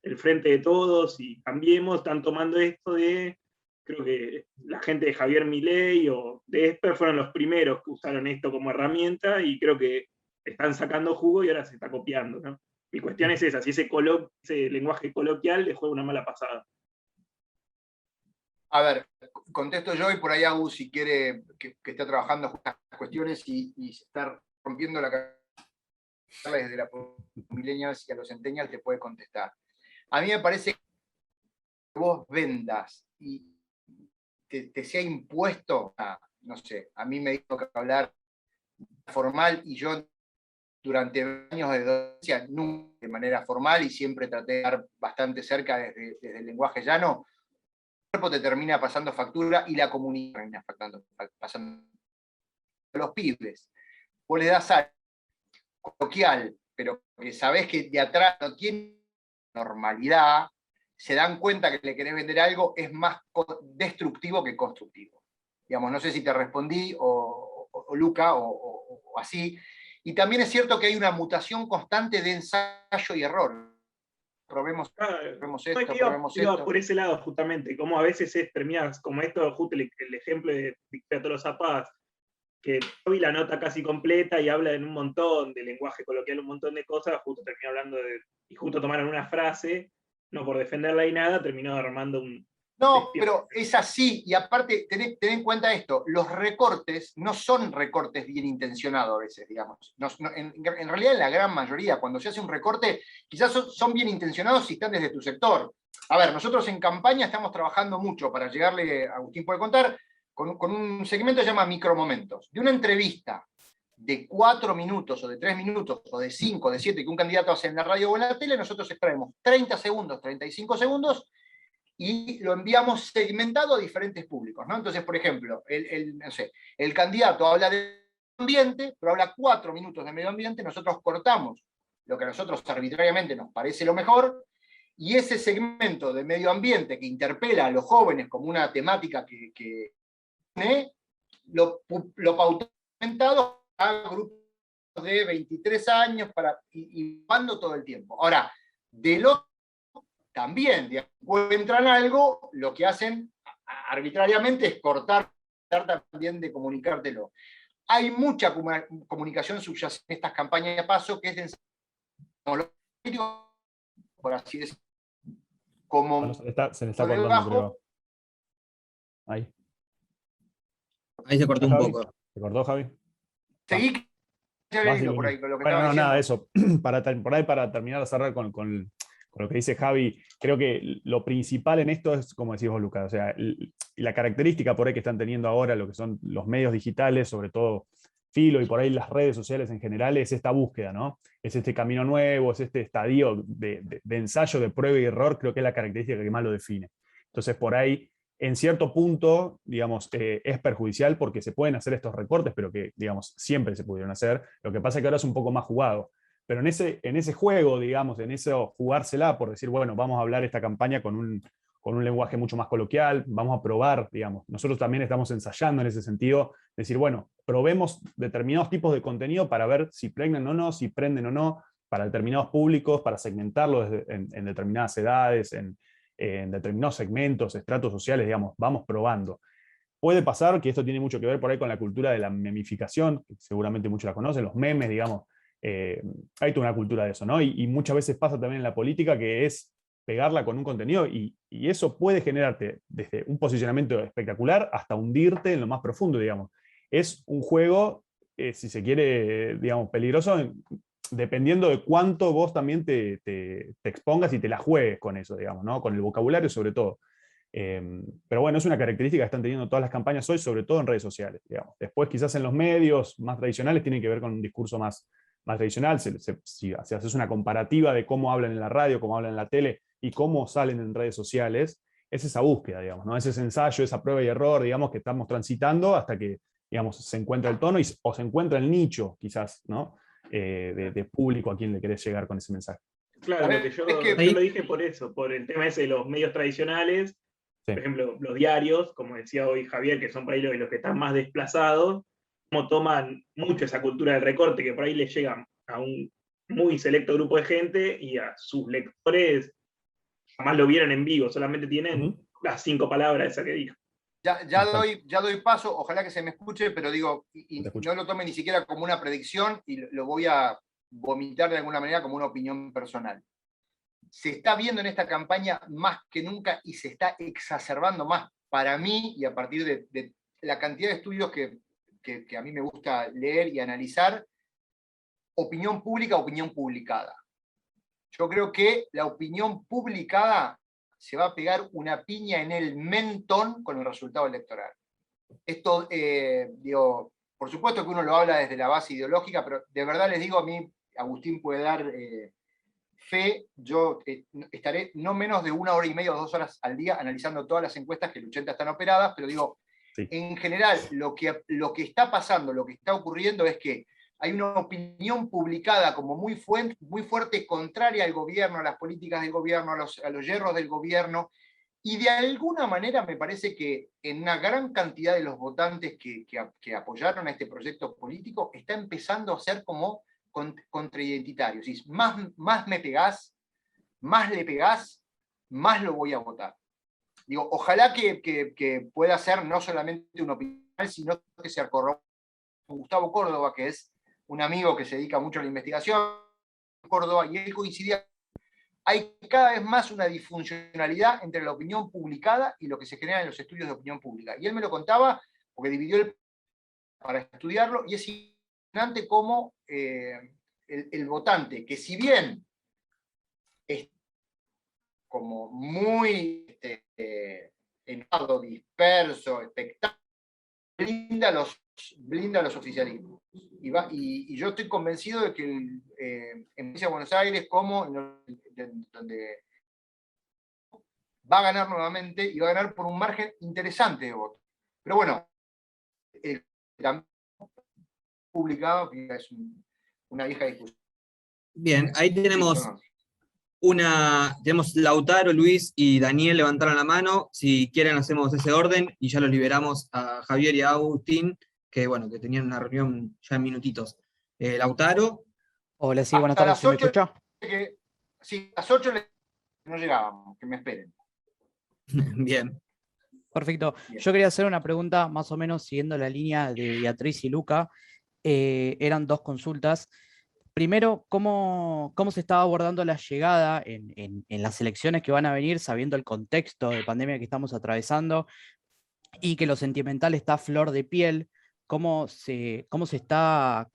el Frente de Todos y Cambiemos están tomando esto de, creo que la gente de Javier Milei o de Esper fueron los primeros que usaron esto como herramienta y creo que están sacando jugo y ahora se está copiando, ¿no? Mi cuestión es esa, si ese lenguaje coloquial le juega una mala pasada. A ver, contesto yo y por ahí Agus, si quiere que esté trabajando estas cuestiones y estar rompiendo la cabeza desde la millennials y a los centennials, te puede contestar. A mí me parece que vos vendas y te sea impuesto, no sé, a mí me dijo que hablar formal y yo durante años de docencia nunca de manera formal y siempre traté de estar bastante cerca desde el lenguaje llano. El cuerpo te termina pasando factura y la comunidad termina pasando a los pibes. Vos le das algo coloquial, pero que sabés que de atrás no tiene normalidad, se dan cuenta que le querés vender algo, es más destructivo que constructivo. Digamos, no sé si te respondí, o Luca, o así. Y también es cierto que hay una mutación constante de ensayo y error. Probemos esto, probemos esto. Por ese lado, justamente, como a veces terminas, como esto, justo el ejemplo de Dictador Zapaz, que yo vi la nota casi completa y habla en un montón de lenguaje coloquial, un montón de cosas, justo terminó hablando y justo tomaron una frase, no por defenderla y nada, terminó armando un... No, pero es así, y aparte, ten en cuenta esto, los recortes no son recortes bien intencionados a veces, digamos. En realidad, en la gran mayoría, cuando se hace un recorte, quizás son bien intencionados si están desde tu sector. A ver, nosotros en campaña estamos trabajando mucho para llegarle, Agustín puede contar, con un segmento que se llama Micromomentos, de una entrevista de 4 minutos, o de 3 minutos, o de 5, de 7, que un candidato hace en la radio o en la tele, nosotros extraemos 30 segundos, 35 segundos, y lo enviamos segmentado a diferentes públicos, ¿no? Entonces, por ejemplo, el candidato habla de medio ambiente, pero habla 4 minutos de medio ambiente, nosotros cortamos lo que a nosotros arbitrariamente nos parece lo mejor, Y ese segmento de medio ambiente que interpela a los jóvenes como una temática que lo pautado a grupos de 23 años y jugando todo el tiempo. Ahora, del otro también encuentran algo, lo que hacen arbitrariamente es cortar también de comunicártelo. Hay mucha comunicación subyacente en estas campañas de paso que es por así decirlo, como bueno, se le está cortando, creo. Ahí se cortó un poco. ¿Se cortó, Javi? Seguí por ahí con lo que bueno, estaba no, nada, diciendo. eso. Por ahí, para terminar de cerrar con lo que dice Javi, creo que lo principal en esto es, como decís vos, Lucas, o sea, la característica por ahí que están teniendo ahora lo que son los medios digitales, sobre todo Filo y por ahí las redes sociales en general, es esta búsqueda, ¿no? Es este camino nuevo, es este estadio de ensayo, de prueba y error, creo que es la característica que más lo define. Entonces, por ahí, en cierto punto, digamos, es perjudicial porque se pueden hacer estos recortes, pero que, digamos, siempre se pudieron hacer. Lo que pasa es que ahora es un poco más jugado. Pero en ese juego, digamos, en eso jugársela, por decir, bueno, vamos a hablar esta campaña con un lenguaje mucho más coloquial, vamos a probar, digamos. Nosotros también estamos ensayando en ese sentido, decir, bueno, probemos determinados tipos de contenido para ver si prenden o no, si prenden o no, para determinados públicos, para segmentarlos en determinadas edades, en determinados segmentos, estratos sociales, digamos, vamos probando. Puede pasar que esto tiene mucho que ver por ahí con la cultura de la memificación, que seguramente muchos la conocen, los memes, digamos, hay toda una cultura de eso, ¿no? Y muchas veces pasa también en la política que es pegarla con un contenido y eso puede generarte desde un posicionamiento espectacular hasta hundirte en lo más profundo, digamos. Es un juego, si se quiere, digamos, peligroso, dependiendo de cuánto vos también te expongas y te la juegues con eso, digamos, ¿no? Con el vocabulario sobre todo. Pero bueno, es una característica que están teniendo todas las campañas hoy, sobre todo en redes sociales, digamos. Después quizás en los medios más tradicionales tienen que ver con un discurso más tradicional. Si haces una comparativa de cómo hablan en la radio, cómo hablan en la tele y cómo salen en redes sociales, es esa búsqueda, digamos, ¿no? Es ese ensayo, esa prueba y error, digamos, que estamos transitando hasta que, digamos, se encuentra el tono o se encuentra el nicho, quizás, ¿no? De público a quien le querés llegar con ese mensaje. Claro, lo que yo lo dije por eso, por el tema ese de los medios tradicionales, sí. Por ejemplo, los diarios, como decía hoy Javier, que son por ahí los que están más desplazados, como toman mucho esa cultura del recorte, que por ahí les llega a un muy selecto grupo de gente y a sus lectores jamás lo vieron en vivo, solamente tienen las 5 palabras esas que dijo. Ya doy paso, ojalá que se me escuche, pero digo, y no lo tome ni siquiera como una predicción y lo voy a vomitar de alguna manera como una opinión personal. Se está viendo en esta campaña más que nunca y se está exacerbando más para mí, y a partir de la cantidad de estudios que a mí me gusta leer y analizar, opinión pública, opinión publicada. Yo creo que la opinión publicada se va a pegar una piña en el mentón con el resultado electoral. Esto, digo, por supuesto que uno lo habla desde la base ideológica, pero de verdad les digo, a mí, Agustín puede dar fe, yo estaré no menos de 1 hora y media o 2 horas al día analizando todas las encuestas, que el 80 están operadas, pero digo, sí. En general, lo que está pasando, lo que está ocurriendo es que hay una opinión publicada como muy fuerte, contraria al gobierno, a las políticas del gobierno, a los yerros del gobierno, y de alguna manera me parece que en una gran cantidad de los votantes que apoyaron a este proyecto político está empezando a ser como contraidentitarios. Y más me pegás, más le pegás, más lo voy a votar. Digo, ojalá que pueda ser no solamente una opinión, sino que se corrobore con Gustavo Córdoba, que es un amigo que se dedica mucho a la investigación en Córdoba, y él coincidía. Hay cada vez más una disfuncionalidad entre la opinión publicada y lo que se genera en los estudios de opinión pública. Y él me lo contaba porque dividió para estudiarlo, y es impresionante cómo el votante, que si bien es como muy enojado, disperso, expectante, blinda los oficialismos. Y yo estoy convencido de que en provincia de Buenos Aires, como donde va a ganar nuevamente, y va a ganar por un margen interesante de votos. Pero bueno, también publicado, que es una vieja discusión. Bien, ahí tenemos Tenemos Lautaro, Luis y Daniel levantaron la mano. Si quieren hacemos ese orden y ya los liberamos a Javier y a Agustín, que bueno, que tenían una reunión ya en minutitos. Lautaro. Hola, sí, buenas tardes, ¿se me escucha? Sí, a las 8 no llegábamos, que me esperen. Bien. Perfecto. Yo quería hacer una pregunta más o menos siguiendo la línea de Beatriz y Luca. Eran 2 consultas. Primero, ¿cómo se estaba abordando la llegada en las elecciones que van a venir, sabiendo el contexto de pandemia que estamos atravesando y que lo sentimental está a flor de piel? ¿Cómo se está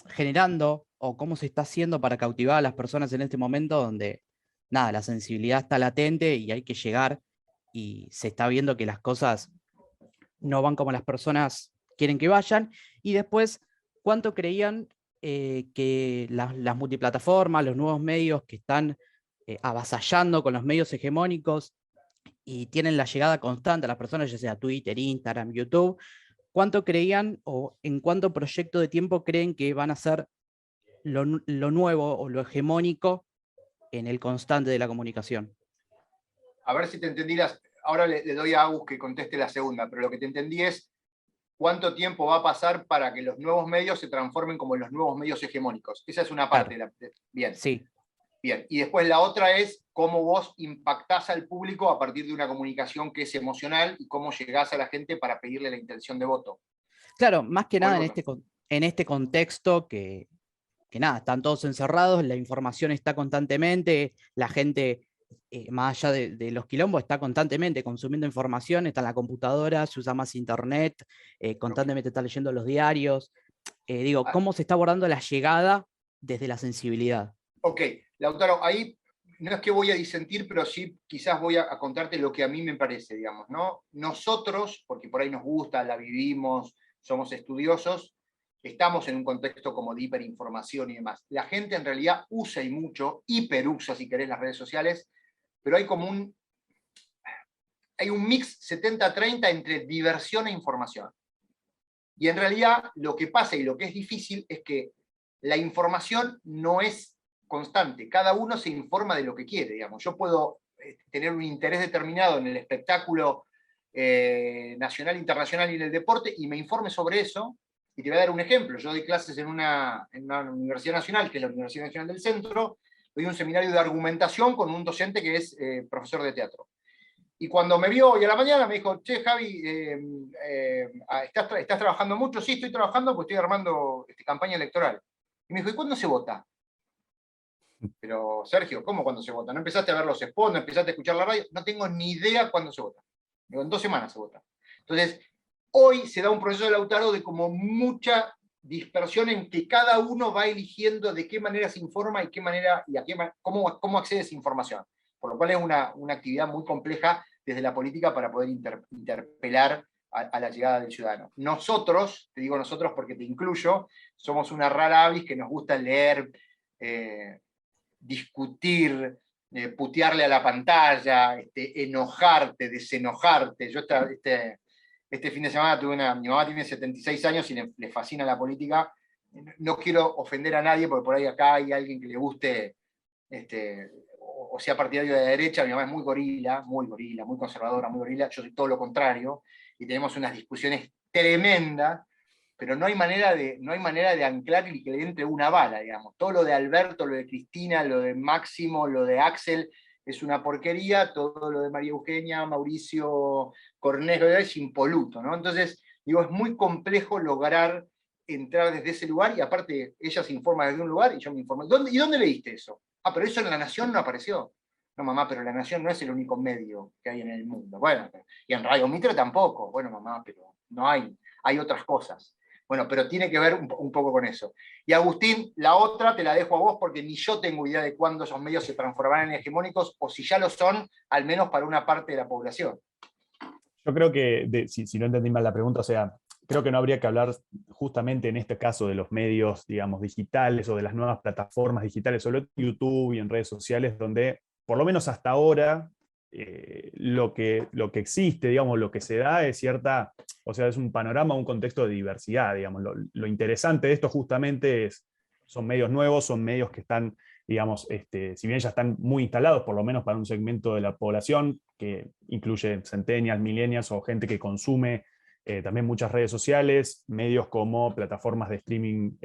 generando o cómo se está haciendo para cautivar a las personas en este momento donde, nada, la sensibilidad está latente y hay que llegar y se está viendo que las cosas no van como las personas quieren que vayan? Y después, ¿cuánto creían que las multiplataformas, los nuevos medios que están avasallando con los medios hegemónicos y tienen la llegada constante a las personas, ya sea Twitter, Instagram, YouTube, cuánto creían o en cuánto proyecto de tiempo creen que van a ser lo nuevo o lo hegemónico en el constante de la comunicación? A ver si te entendí. Ahora le doy a Agus que conteste la segunda, pero lo que te entendí es cuánto tiempo va a pasar para que los nuevos medios se transformen como los nuevos medios hegemónicos. Esa es una parte. Claro. Bien. Sí. Bien. Y después la otra es cómo vos impactás al público a partir de una comunicación que es emocional y cómo llegás a la gente para pedirle la intención de voto. Claro, más que nada en este contexto que nada, están todos encerrados, la información está constantemente, la gente, más allá de los quilombos, está constantemente consumiendo información, está en la computadora, se usa más internet, constantemente está leyendo los diarios. ¿Cómo se está abordando la llegada desde la sensibilidad? Ok, Lautaro, ahí no es que voy a disentir, pero sí quizás voy a contarte lo que a mí me parece, digamos, ¿no? Nosotros, porque por ahí nos gusta, la vivimos, somos estudiosos, estamos en un contexto como de hiperinformación y demás. La gente en realidad usa y mucho, hiperusa si querés las redes sociales, pero hay como un mix 70-30 entre diversión e información. Y en realidad lo que pasa y lo que es difícil es que la información no es constante, cada uno se informa de lo que quiere, digamos. Yo puedo tener un interés determinado en el espectáculo nacional, internacional y en el deporte, y me informe sobre eso, y te voy a dar un ejemplo. Yo doy clases en una universidad nacional, que es la Universidad Nacional del Centro, doy un seminario de argumentación con un docente que es profesor de teatro. Y cuando me vio hoy a la mañana me dijo, che, Javi, ¿estás trabajando mucho? Sí, estoy trabajando porque estoy armando campaña electoral. Y me dijo, ¿y cuándo se vota? Pero, Sergio, ¿cómo cuándo se vota? ¿No empezaste a ver los spots? ¿No empezaste a escuchar la radio? No tengo ni idea cuándo se vota. Digo, en 2 semanas se vota. Entonces, hoy se da un proceso de Lautaro de como mucha dispersión en que cada uno va eligiendo de qué manera se informa y cómo accede a esa información. Por lo cual es una actividad muy compleja desde la política para poder interpelar a la llegada del ciudadano. Nosotros, te digo nosotros porque te incluyo, somos una rara avis que nos gusta leer, discutir, putearle a la pantalla, enojarte, desenojarte. Yo este fin de semana mi mamá tiene 76 años y le fascina la política. No quiero ofender a nadie porque por ahí acá hay alguien que le guste o sea partidario de la derecha. Mi mamá es muy gorila, muy conservadora, muy gorila. Yo soy todo lo contrario y tenemos unas discusiones tremendas, pero no hay manera de anclar y que le entre una bala, digamos. Todo lo de Alberto, lo de Cristina, lo de Máximo, lo de Axel es una porquería, todo lo de María Eugenia, Mauricio, Cornejo es impoluto, ¿no? Entonces, digo, es muy complejo lograr entrar desde ese lugar, y aparte ella se informa desde un lugar y yo me informo. ¿Y dónde leíste eso? Ah, pero eso en La Nación no apareció. No, mamá, pero La Nación no es el único medio que hay en el mundo. Bueno, y en Radio Mitre tampoco. Bueno, mamá, pero no hay otras cosas. Bueno, pero tiene que ver un poco con eso. Y Agustín, la otra te la dejo a vos porque ni yo tengo idea de cuándo esos medios se transformarán en hegemónicos, o si ya lo son, al menos para una parte de la población. Yo creo que, si no entendí mal la pregunta, o sea, creo que no habría que hablar justamente en este caso de los medios, digamos, digitales o de las nuevas plataformas digitales, sobre todo en YouTube y en redes sociales, donde, por lo menos hasta ahora, lo que existe, digamos, lo que se da es cierta, o sea, es un panorama, un contexto de diversidad, digamos. Lo interesante de esto justamente son medios nuevos, son medios que están digamos, si bien ya están muy instalados, por lo menos para un segmento de la población, que incluye centennials, millennials o gente que consume también muchas redes sociales, medios como plataformas de streaming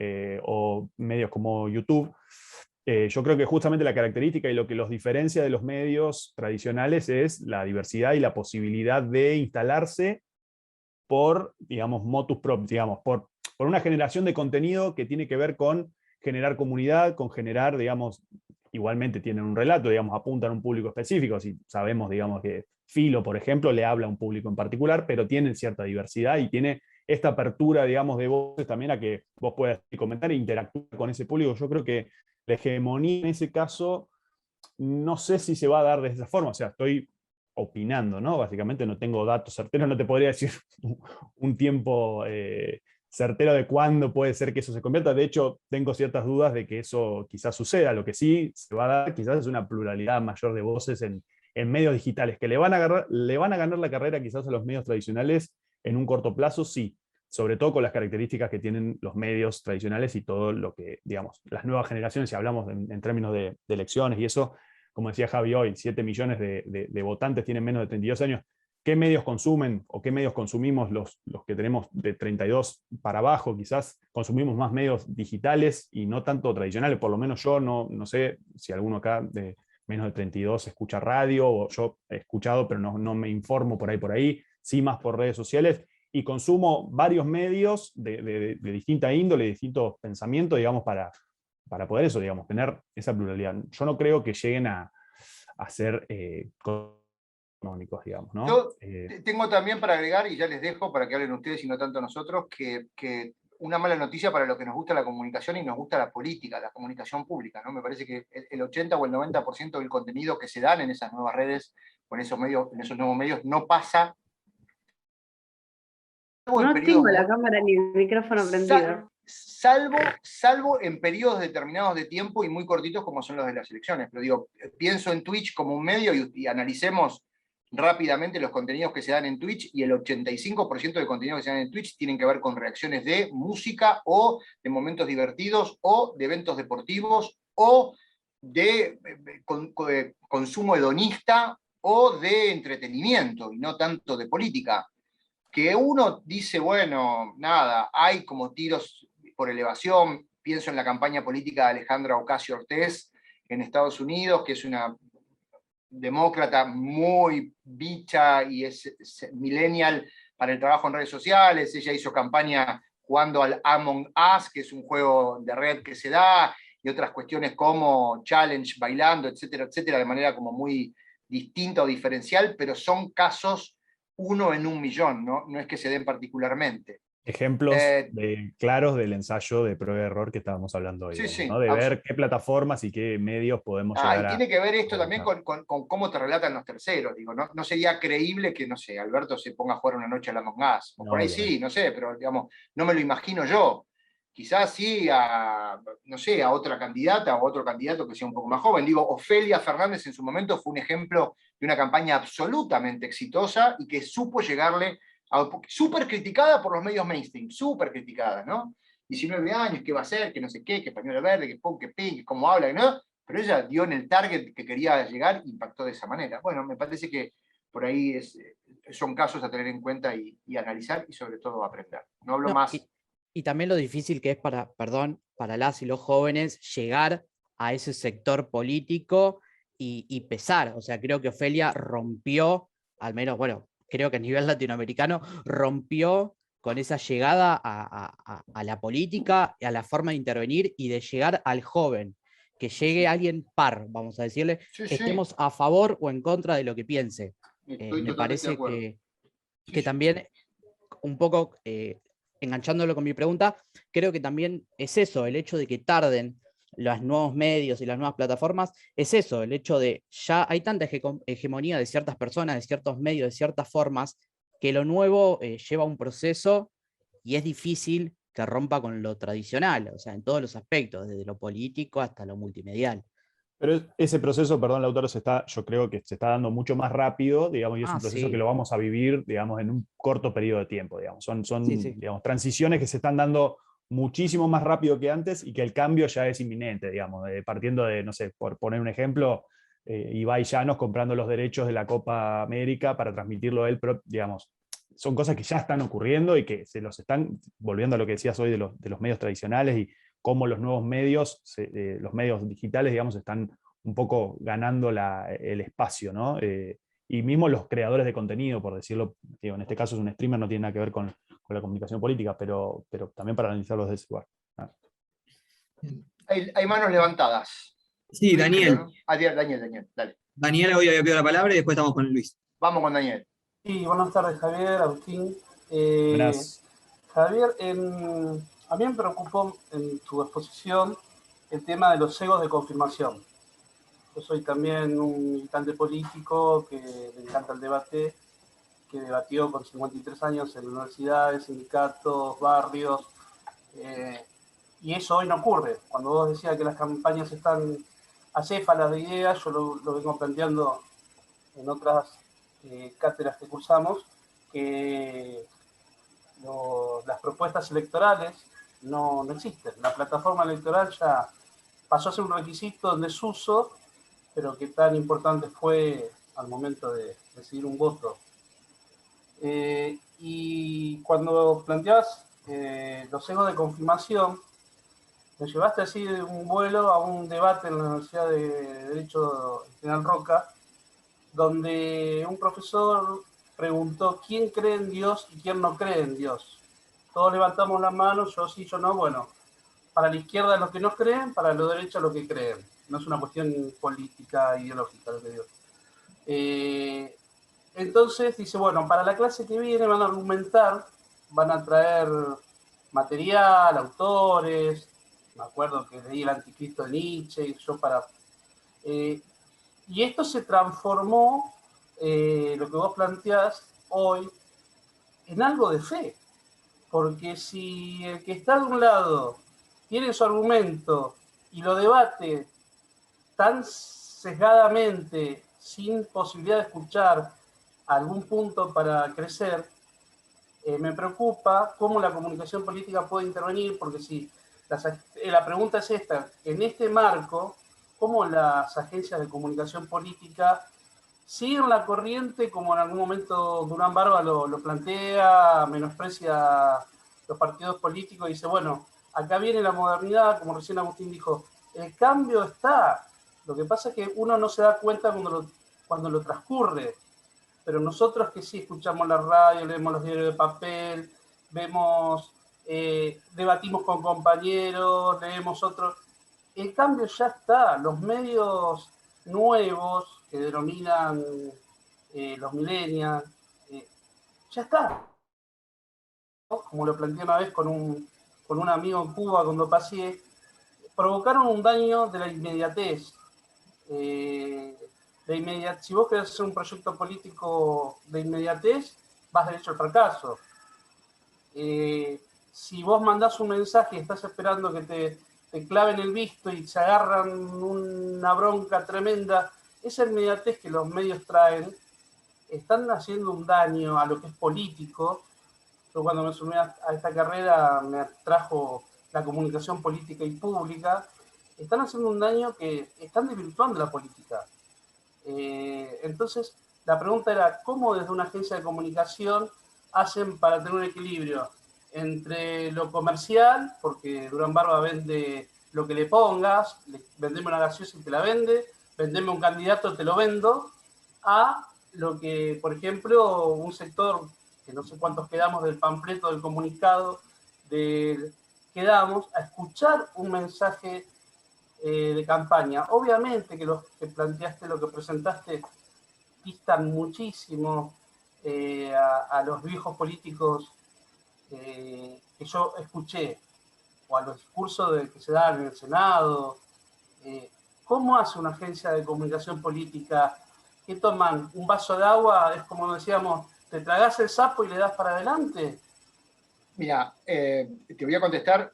o medios como YouTube. Yo creo que justamente la característica y lo que los diferencia de los medios tradicionales es la diversidad y la posibilidad de instalarse por, digamos, motus propio, digamos, por una generación de contenido que tiene que ver con generar comunidad, con generar, digamos, igualmente tienen un relato, digamos, apuntan a un público específico, si sabemos, digamos, que Filo, por ejemplo, le habla a un público en particular, pero tienen cierta diversidad y tiene esta apertura, digamos, de voces también a que vos puedas comentar e interactuar con ese público. Yo creo que la hegemonía en ese caso, no sé si se va a dar de esa forma, o sea, estoy opinando, ¿no? Básicamente no tengo datos certeros, no te podría decir un tiempo certero de cuándo puede ser que eso se convierta. De hecho, tengo ciertas dudas de que eso quizás suceda. Lo que sí se va a dar quizás es una pluralidad mayor de voces en medios digitales, que le van a ganar la carrera quizás a los medios tradicionales en un corto plazo, sí, sobre todo con las características que tienen los medios tradicionales y todo lo que, digamos, las nuevas generaciones, si hablamos en términos de elecciones y eso, como decía Javi hoy, 7 millones de votantes tienen menos de 32 años. ¿Qué medios consumen o qué medios consumimos los que tenemos de 32 para abajo? Quizás consumimos más medios digitales y no tanto tradicionales. Por lo menos yo no sé si alguno acá de menos de 32 escucha radio, o yo he escuchado, pero no me informo por ahí, sí más por redes sociales, y consumo varios medios de distinta índole, de distintos pensamientos, digamos, para poder eso, digamos, tener esa pluralidad. Yo no creo que lleguen a ser económicos, digamos, ¿no? Yo tengo también para agregar, y ya les dejo para que hablen ustedes y no tanto nosotros, que una mala noticia para lo que nos gusta la comunicación y nos gusta la política, la comunicación pública, ¿no? Me parece que el 80 o el 90% del contenido que se dan en esas nuevas redes, o en esos nuevos medios, no pasa. No tengo la cámara ni el micrófono prendido. Salvo en periodos determinados de tiempo y muy cortitos como son los de las elecciones. Pero digo, pienso en Twitch como un medio y analicemos rápidamente los contenidos que se dan en Twitch, y el 85% del contenido que se dan en Twitch tienen que ver con reacciones de música o de momentos divertidos o de eventos deportivos o de consumo hedonista o de entretenimiento y no tanto de política. Que uno dice, bueno, nada, hay como tiros por elevación. Pienso en la campaña política de Alejandra Ocasio-Cortez en Estados Unidos, que es una demócrata muy bicha y es millennial para el trabajo en redes sociales. Ella hizo campaña jugando al Among Us, que es un juego de red que se da, y otras cuestiones como challenge, bailando, etcétera, etcétera, de manera como muy distinta o diferencial, pero son casos 1 en 1.000.000, ¿no? No es que se den particularmente. Ejemplos claros del ensayo de prueba y error que estábamos hablando hoy, sí, ¿no? De ver qué plataformas y qué medios podemos llegar a... Tiene que ver esto también con cómo te relatan los terceros. Digo, no sería creíble que, no sé, Alberto se ponga a jugar una noche a la Among Us. O por ahí sí, no sé, pero digamos, no me lo imagino yo. Quizás sí no sé, a otra candidata o otro candidato que sea un poco más joven. Digo, Ofelia Fernández en su momento fue un ejemplo de una campaña absolutamente exitosa y que supo llegarle, súper criticada por los medios mainstream, súper criticada, ¿no? 19 años, ¿qué va a hacer? Que no sé qué, que pañuelo verde, que pum, que ping, que cómo habla, ¿no? Pero ella dio en el target que quería llegar e impactó de esa manera. Bueno, me parece que por ahí son casos a tener en cuenta y analizar y sobre todo aprender. No hablo más... Y también lo difícil que es para las y los jóvenes llegar a ese sector político y pesar. O sea, creo que Ofelia rompió, al menos, bueno, creo que a nivel latinoamericano, rompió con esa llegada a la política, a la forma de intervenir y de llegar al joven. Que llegue alguien par, vamos a decirle, que estemos a favor o en contra de lo que piense. Me parece que también un poco... enganchándolo con mi pregunta, creo que también es eso, el hecho de que tarden los nuevos medios y las nuevas plataformas, es eso, el hecho de ya hay tanta hegemonía de ciertas personas, de ciertos medios, de ciertas formas, que lo nuevo lleva un proceso y es difícil que rompa con lo tradicional, o sea, en todos los aspectos, desde lo político hasta lo multimedial. Pero ese proceso, perdón, Lautaro, yo creo que se está dando mucho más rápido, digamos, y es un proceso que lo vamos a vivir, digamos, en un corto periodo de tiempo, digamos. Son digamos, transiciones que se están dando muchísimo más rápido que antes y que el cambio ya es inminente, digamos, partiendo de, no sé, por poner un ejemplo, Ibai Llanos comprando los derechos de la Copa América para transmitirlo él, digamos, son cosas que ya están ocurriendo y que se los están, volviendo a lo que decías hoy de los medios tradicionales y cómo los nuevos medios, los medios digitales, digamos, están un poco ganando el espacio, ¿no? Y mismo los creadores de contenido, por decirlo, digo, en este caso es un streamer, no tiene nada que ver con la comunicación política, pero también para analizarlos de ese lugar. Hay manos levantadas. Sí, Daniel. ¿No? Daniel, dale. Daniel hoy había pedido la palabra y después estamos con Luis. Vamos con Daniel. Sí, buenas tardes, Javier, Agustín. Buenas. Javier, a mí me preocupó en tu exposición el tema de los egos de confirmación. Yo soy también un militante político que le encanta el debate, que debatió con 53 años en universidades, sindicatos, barrios, y eso hoy no ocurre. Cuando vos decías que las campañas están acéfalas de ideas, yo lo vengo planteando en otras cátedras que cursamos, que las propuestas electorales no existen. La plataforma electoral ya pasó a ser un requisito en desuso, pero que tan importante fue al momento de decidir un voto. Y cuando planteabas los egos de confirmación, me llevaste así de un vuelo a un debate en la Universidad de Derecho General Roca, donde un profesor preguntó quién cree en Dios y quién no cree en Dios. Todos levantamos la mano, yo sí, yo no. Bueno, para la izquierda los que no creen, para la derecha los que creen. No es una cuestión política, ideológica lo que digo. Entonces dice, bueno, para la clase que viene van a argumentar, van a traer material, autores. Me acuerdo que leí El Anticristo de Nietzsche, y yo para... y esto se transformó, lo que vos planteás hoy, en algo de fe. Porque si el que está de un lado tiene su argumento y lo debate tan sesgadamente, sin posibilidad de escuchar algún punto para crecer, me preocupa cómo la comunicación política puede intervenir, porque si la pregunta es esta, en este marco, ¿cómo las agencias de comunicación política siguen la corriente, como en algún momento Durán Barba lo plantea, menosprecia los partidos políticos y dice, bueno, acá viene la modernidad, como recién Agustín dijo, el cambio está, lo que pasa es que uno no se da cuenta cuando lo transcurre, pero nosotros que sí escuchamos la radio, leemos los diarios de papel, vemos, debatimos con compañeros, leemos otros, el cambio ya está, los medios nuevos que denominan los millennials, ya está. Como lo planteé una vez con un amigo en Cuba cuando pasé, provocaron un daño de la inmediatez. Si vos querés hacer un proyecto político de inmediatez, vas derecho al fracaso. Si vos mandás un mensaje y estás esperando que te claven el visto y se agarran una bronca tremenda, esa inmediatez que los medios traen, están haciendo un daño a lo que es político. Yo cuando me sumé a esta carrera me atrajo la comunicación política y pública. Están haciendo un daño que están desvirtuando la política. Entonces, la pregunta era, ¿cómo desde una agencia de comunicación hacen para tener un equilibrio entre lo comercial, porque Durán Barba vende lo que le pongas, vendeme una gaseosa y te la vende, vendeme un candidato, te lo vendo, a lo que, por ejemplo, un sector, que no sé cuántos quedamos del panfleto, del comunicado, quedamos a escuchar un mensaje de campaña. Obviamente que los que planteaste, lo que presentaste, distan muchísimo a los viejos políticos que yo escuché, o a los discursos que se dan en el Senado. ¿Cómo hace una agencia de comunicación política que toman un vaso de agua, es como decíamos, te tragás el sapo y le das para adelante? Mira, te voy a contestar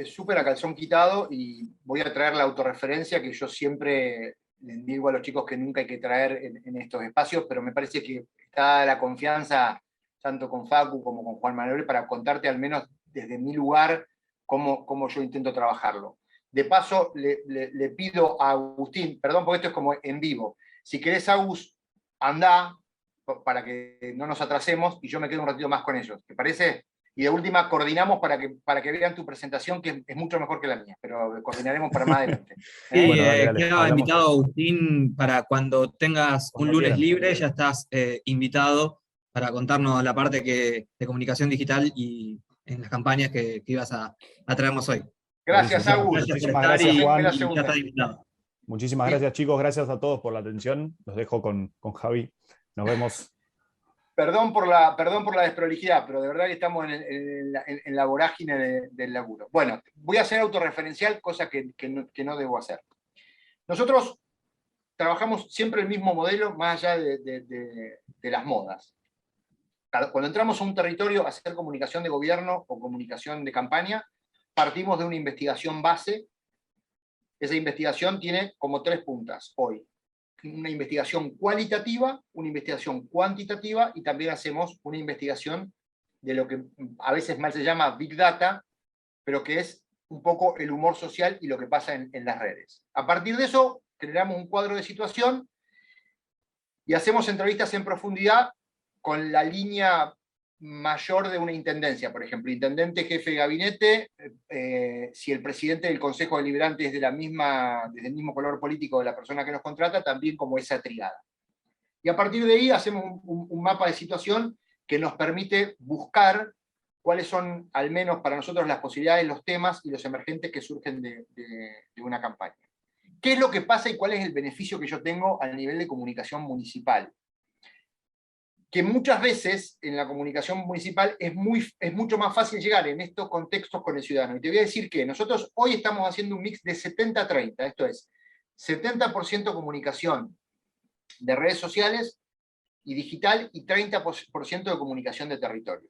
súper a calzón quitado y voy a traer la autorreferencia que yo siempre les digo a los chicos que nunca hay que traer en estos espacios, pero me parece que está la confianza tanto con Facu como con Juan Manuel para contarte al menos desde mi lugar cómo yo intento trabajarlo. De paso, le pido a Agustín, perdón porque esto es como en vivo, si querés, Agus, andá para que no nos atrasemos y yo me quedo un ratito más con ellos, ¿te parece? Y de última coordinamos para que vean tu presentación, que es mucho mejor que la mía, pero coordinaremos para más adelante. Sí, Bueno, dale, dale. queda Hablamos. invitado Agustín para cuando tengas un Cuando lunes quieran. libre, ya estás invitado para contarnos la parte de comunicación digital y en las campañas que ibas a traernos hoy. Gracias, Agus. Muchísimas por estar gracias, y Juan. ya estás invitado. Muchísimas gracias, chicos. Gracias a todos por la atención. Los dejo con Javi. Nos vemos. Perdón por la desprolijidad, pero de verdad que estamos en la vorágine del laburo. Bueno, voy a ser autorreferencial, cosa que no debo hacer. Nosotros trabajamos siempre el mismo modelo, más allá de las modas. Cuando entramos a un territorio a hacer comunicación de gobierno o comunicación de campaña, partimos de una investigación base. Esa investigación tiene como 3 puntas hoy. Una investigación cualitativa, una investigación cuantitativa, y también hacemos una investigación de lo que a veces mal se llama Big Data, pero que es un poco el humor social y lo que pasa en las redes. A partir de eso, generamos un cuadro de situación y hacemos entrevistas en profundidad con la línea mayor de una intendencia, por ejemplo, intendente, jefe de gabinete, si el presidente del Consejo Deliberante es desde el mismo color político de la persona que nos contrata, también como esa triada. Y a partir de ahí hacemos un mapa de situación que nos permite buscar cuáles son, al menos para nosotros, las posibilidades, los temas y los emergentes que surgen de una campaña. ¿Qué es lo que pasa y cuál es el beneficio que yo tengo al nivel de comunicación municipal? Que muchas veces en la comunicación municipal es mucho más fácil llegar en estos contextos con el ciudadano. Y te voy a decir que nosotros hoy estamos haciendo un mix de 70-30, esto es, 70% comunicación de redes sociales y digital y 30% de comunicación de territorio.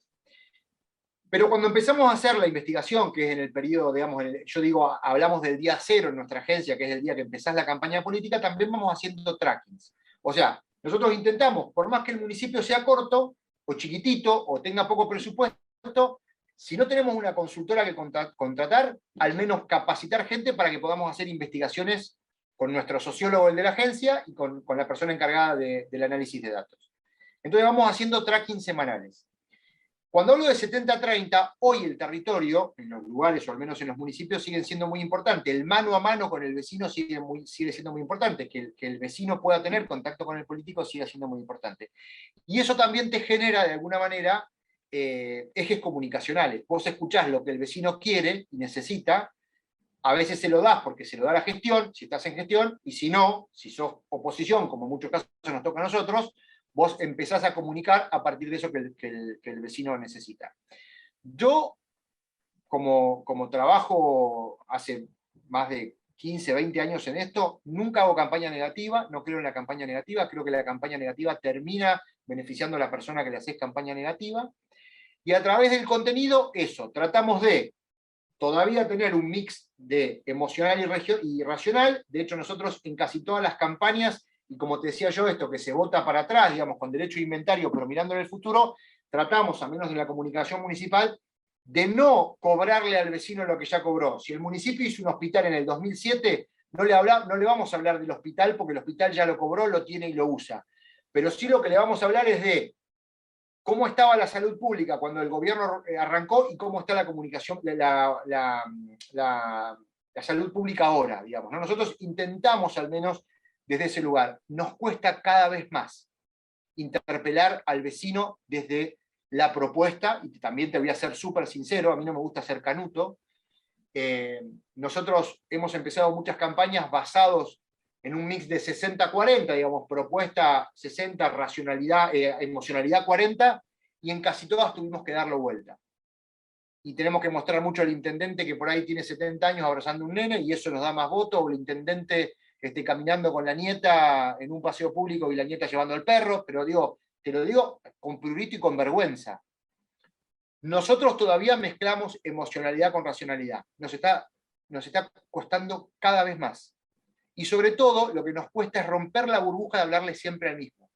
Pero cuando empezamos a hacer la investigación, que es en el periodo, digamos, yo digo, hablamos del día 0 en nuestra agencia, que es el día que empezás la campaña política, también vamos haciendo trackings. O sea, nosotros intentamos, por más que el municipio sea corto, o chiquitito, o tenga poco presupuesto, si no tenemos una consultora que contratar, al menos capacitar gente para que podamos hacer investigaciones con nuestro sociólogo, el de la agencia, y con la persona encargada del análisis de datos. Entonces vamos haciendo tracking semanales. Cuando hablo de 70-30, hoy el territorio, en los lugares o al menos en los municipios, siguen siendo muy importantes. El mano a mano con el vecino sigue siendo muy importante. Que el vecino pueda tener contacto con el político sigue siendo muy importante. Y eso también te genera, de alguna manera, ejes comunicacionales. Vos escuchás lo que el vecino quiere y necesita, a veces se lo das porque se lo da la gestión, si estás en gestión, y si no, si sos oposición, como en muchos casos nos toca a nosotros, vos empezás a comunicar a partir de eso que el vecino necesita. Yo, como trabajo hace más de 15, 20 años en esto, nunca hago campaña negativa, no creo en la campaña negativa, creo que la campaña negativa termina beneficiando a la persona que le haces campaña negativa, y a través del contenido, eso, tratamos de todavía tener un mix de emocional y racional. De hecho, nosotros en casi todas las campañas, y como te decía yo, esto que se vota para atrás, digamos, con derecho de inventario, pero mirando en el futuro, tratamos, a menos de la comunicación municipal, de no cobrarle al vecino lo que ya cobró. Si el municipio hizo un hospital en el 2007, no le vamos a hablar del hospital, porque el hospital ya lo cobró, lo tiene y lo usa. Pero sí lo que le vamos a hablar es de cómo estaba la salud pública cuando el gobierno arrancó y cómo está la comunicación, la salud pública ahora, digamos, ¿no? Nosotros intentamos, al menos desde ese lugar, nos cuesta cada vez más interpelar al vecino desde la propuesta, y también te voy a ser súper sincero, a mí no me gusta ser canuto. Nosotros hemos empezado muchas campañas basados en un mix de 60-40, digamos, propuesta 60, racionalidad, emocionalidad 40, y en casi todas tuvimos que darlo vuelta. Y tenemos que mostrar mucho al intendente que por ahí tiene 70 años abrazando un nene, y eso nos da más votos, o el intendente caminando con la nieta en un paseo público y la nieta llevando al perro, pero digo, te lo digo con prurito y con vergüenza. Nosotros todavía mezclamos emocionalidad con racionalidad. Nos está costando cada vez más. Y sobre todo, lo que nos cuesta es romper la burbuja de hablarle siempre al mismo.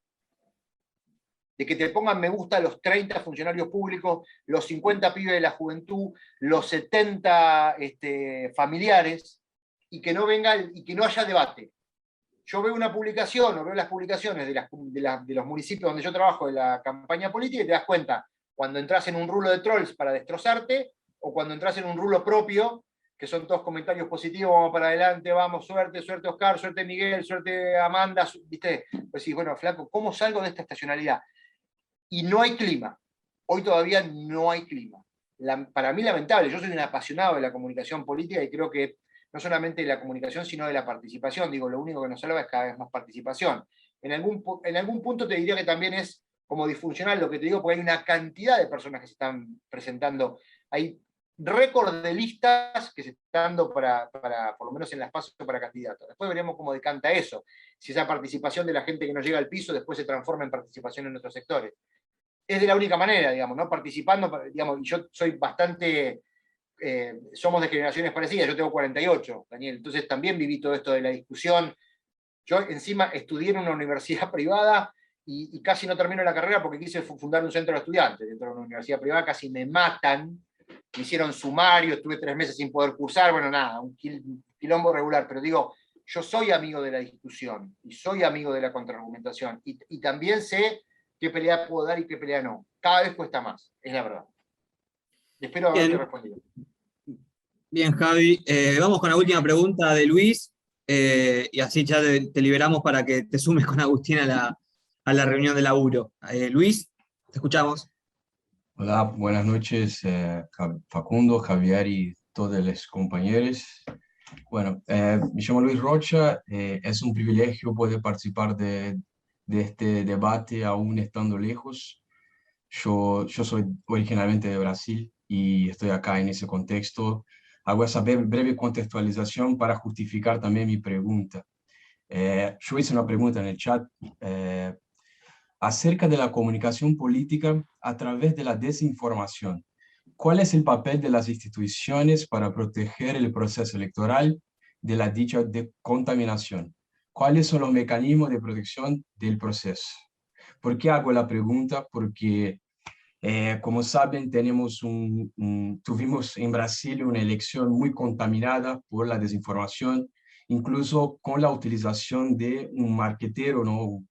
de que te pongan me gusta los 30 funcionarios públicos, los 50 pibes de la juventud, los 70 familiares, y que no haya debate. Yo veo una publicación, o veo las publicaciones de los municipios donde yo trabajo, de la campaña política, y te das cuenta cuando entras en un rulo de trolls para destrozarte, o cuando entras en un rulo propio, que son todos comentarios positivos, vamos para adelante, vamos, suerte, suerte Oscar, suerte Miguel, suerte Amanda, ¿viste? Pues sí, bueno, flaco, ¿cómo salgo de esta estacionalidad? Y no hay clima. Hoy todavía no hay clima. Para mí lamentable, yo soy un apasionado de la comunicación política y creo que no solamente de la comunicación, sino de la participación. Digo, lo único que nos salva es cada vez más participación. En algún punto te diría que también es como disfuncional lo que te digo, porque hay una cantidad de personas que se están presentando. Hay récord de listas que se están dando para por lo menos en las pasos para candidatos. Después veremos cómo decanta eso. Si esa participación de la gente que no llega al piso después se transforma en participación en otros sectores. Es de la única manera, digamos, ¿no? Participando, digamos, y yo soy bastante... somos de generaciones parecidas, yo tengo 48, Daniel, entonces también viví todo esto de la discusión. Yo encima estudié en una universidad privada y casi no termino la carrera porque quise fundar un centro de estudiantes dentro de una universidad privada, casi me matan, me hicieron sumario, estuve 3 meses sin poder cursar, bueno, nada, un quilombo regular, pero digo, yo soy amigo de la discusión y soy amigo de la contraargumentación y también sé qué pelea puedo dar y qué pelea no. Cada vez cuesta más, es la verdad. Espero haberte respondido. Bien, Javi. Vamos con la última pregunta de Luis, y así ya te liberamos para que te sumes con Agustín a la reunión de laburo. Luis, te escuchamos. Hola, buenas noches, Facundo, Javier y todos los compañeros. Bueno, me llamo Luis Rocha, es un privilegio poder participar de este debate aún estando lejos. Yo soy originalmente de Brasil y estoy acá en ese contexto. Hago esa breve contextualización para justificar también mi pregunta. Yo hice una pregunta en el chat acerca de la comunicación política a través de la desinformación. ¿Cuál es el papel de las instituciones para proteger el proceso electoral de la dicha contaminación? ¿Cuáles son los mecanismos de protección del proceso? ¿Por qué hago la pregunta? Porque como saben, tuvimos en Brasil una elección muy contaminada por la desinformación, incluso con la utilización de un marquetero, ¿no?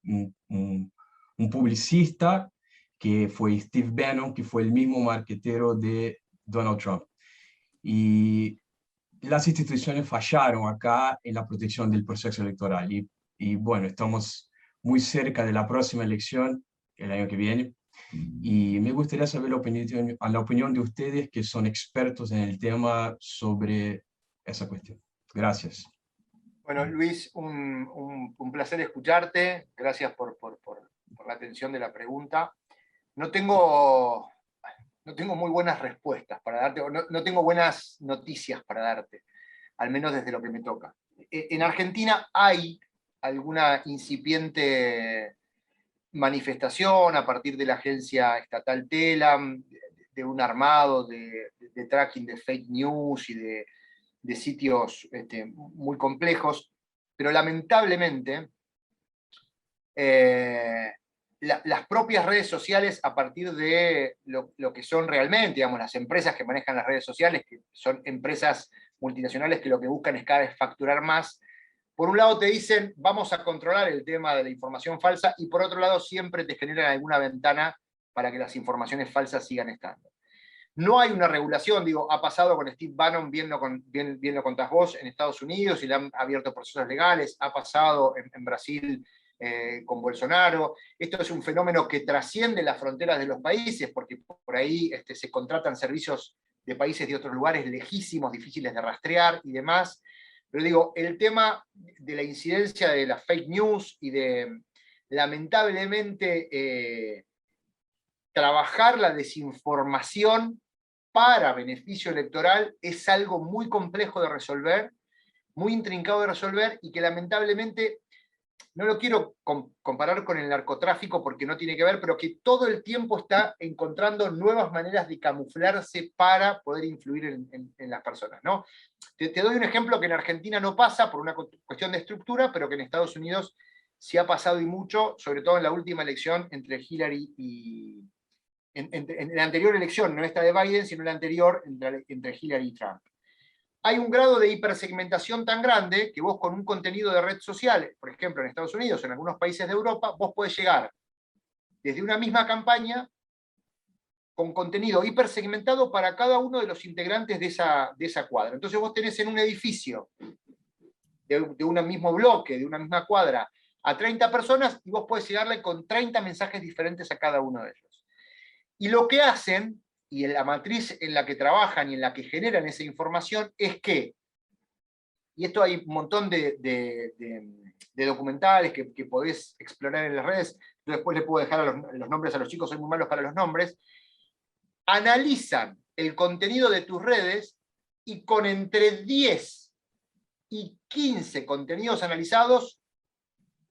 un publicista, que fue Steve Bannon, que fue el mismo marquetero de Donald Trump. Y las instituciones fallaron acá en la protección del proceso electoral. Y bueno, estamos muy cerca de la próxima elección, el año que viene. Y me gustaría saber la opinión de ustedes, que son expertos en el tema, sobre esa cuestión. Gracias. Bueno, Luis, un placer escucharte. Gracias por la atención de la pregunta. No tengo muy buenas respuestas para darte, no tengo buenas noticias para darte, al menos desde lo que me toca. En Argentina hay alguna incipiente manifestación a partir de la agencia estatal Telam, de un armado de tracking de fake news y de sitios muy complejos, pero lamentablemente las propias redes sociales, a partir de lo que son realmente, digamos, las empresas que manejan las redes sociales, que son empresas multinacionales que lo que buscan es cada vez facturar más, por un lado te dicen, vamos a controlar el tema de la información falsa, y por otro lado siempre te generan alguna ventana para que las informaciones falsas sigan estando. No hay una regulación, digo, ha pasado con Steve Bannon, bien lo contás vos, en Estados Unidos, y le han abierto procesos legales, ha pasado en Brasil con Bolsonaro. Esto es un fenómeno que trasciende las fronteras de los países, porque por ahí se contratan servicios de países de otros lugares lejísimos, difíciles de rastrear y demás. Pero digo, el tema de la incidencia de las fake news y de, lamentablemente, trabajar la desinformación para beneficio electoral es algo muy complejo de resolver, muy intrincado de resolver, y que lamentablemente, no lo quiero comparar con el narcotráfico porque no tiene que ver, pero que todo el tiempo está encontrando nuevas maneras de camuflarse para poder influir en las personas, ¿no? Te doy un ejemplo que en Argentina no pasa por una cuestión de estructura, pero que en Estados Unidos sí ha pasado y mucho, sobre todo en la última elección entre Hillary y... En la anterior elección, no esta de Biden, sino la anterior entre Hillary y Trump. Hay un grado de hipersegmentación tan grande que vos con un contenido de red social, por ejemplo en Estados Unidos o en algunos países de Europa, vos podés llegar desde una misma campaña con contenido hipersegmentado para cada uno de los integrantes de esa cuadra. Entonces vos tenés en un edificio de un mismo bloque, de una misma cuadra, a 30 personas y vos podés llegarle con 30 mensajes diferentes a cada uno de ellos. Y lo que hacen, y en la matriz en la que trabajan y en la que generan esa información, es que, y esto hay un montón de documentales que podés explorar en las redes, yo después le puedo dejar los nombres a los chicos, soy muy malo para los nombres, analizan el contenido de tus redes y con entre 10 y 15 contenidos analizados,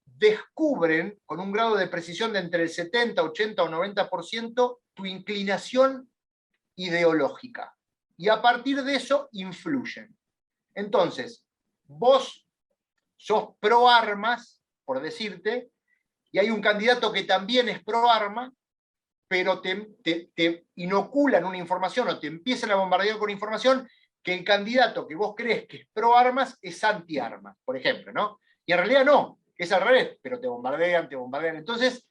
descubren con un grado de precisión de entre el 70, 80 o 90% tu inclinación ideológica. Y a partir de eso influyen. Entonces, vos sos pro armas, por decirte, y hay un candidato que también es pro arma, pero te inoculan una información o te empiezan a bombardear con información que el candidato que vos crees que es pro armas es anti armas, por ejemplo, ¿no? Y en realidad no, es al revés, pero te bombardean. Entonces,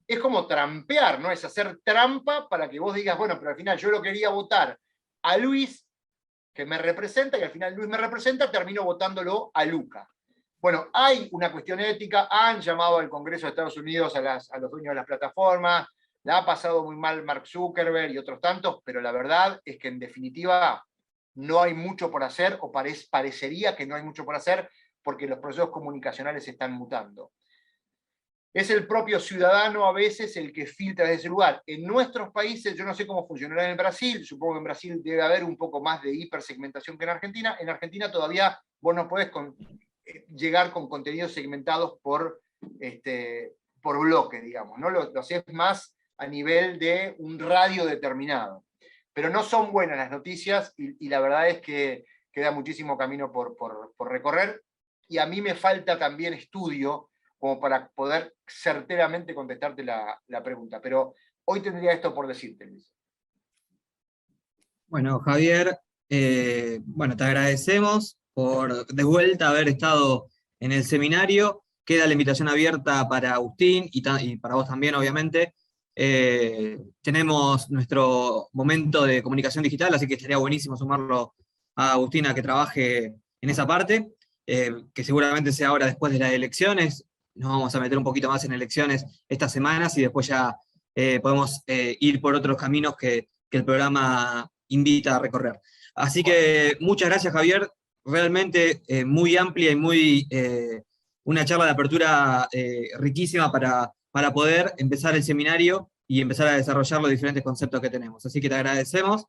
es como trampear, ¿no? Es hacer trampa para que vos digas, bueno, pero al final yo lo quería votar a Luis, que me representa, y al final Luis me representa, termino votándolo a Luca. Bueno, hay una cuestión ética, han llamado al Congreso de Estados Unidos a los dueños de las plataformas, la ha pasado muy mal Mark Zuckerberg y otros tantos, pero la verdad es que en definitiva no hay mucho por hacer, o parecería que no hay mucho por hacer, porque los procesos comunicacionales se están mutando. Es el propio ciudadano a veces el que filtra desde ese lugar. En nuestros países, yo no sé cómo funcionará en Brasil, supongo que en Brasil debe haber un poco más de hipersegmentación que en Argentina. En Argentina todavía vos no podés llegar con contenidos segmentados por bloque, digamos, ¿no? Lo haces más a nivel de un radio determinado. Pero no son buenas las noticias y la verdad es que queda muchísimo camino por recorrer, y a mí me falta también estudio como para poder certeramente contestarte la pregunta. Pero hoy tendría esto por decirte, Luis. Bueno, Javier, bueno, te agradecemos por de vuelta haber estado en el seminario. Queda la invitación abierta para Agustín y para vos también, obviamente. Tenemos nuestro momento de comunicación digital, así que estaría buenísimo sumarlo a Agustín a que trabaje en esa parte, que seguramente sea ahora después de las elecciones. Nos vamos a meter un poquito más en elecciones estas semanas y después ya podemos ir por otros caminos que el programa invita a recorrer. Así que muchas gracias, Javier, realmente muy amplia y muy una charla de apertura riquísima para poder empezar el seminario y empezar a desarrollar los diferentes conceptos que tenemos. Así que te agradecemos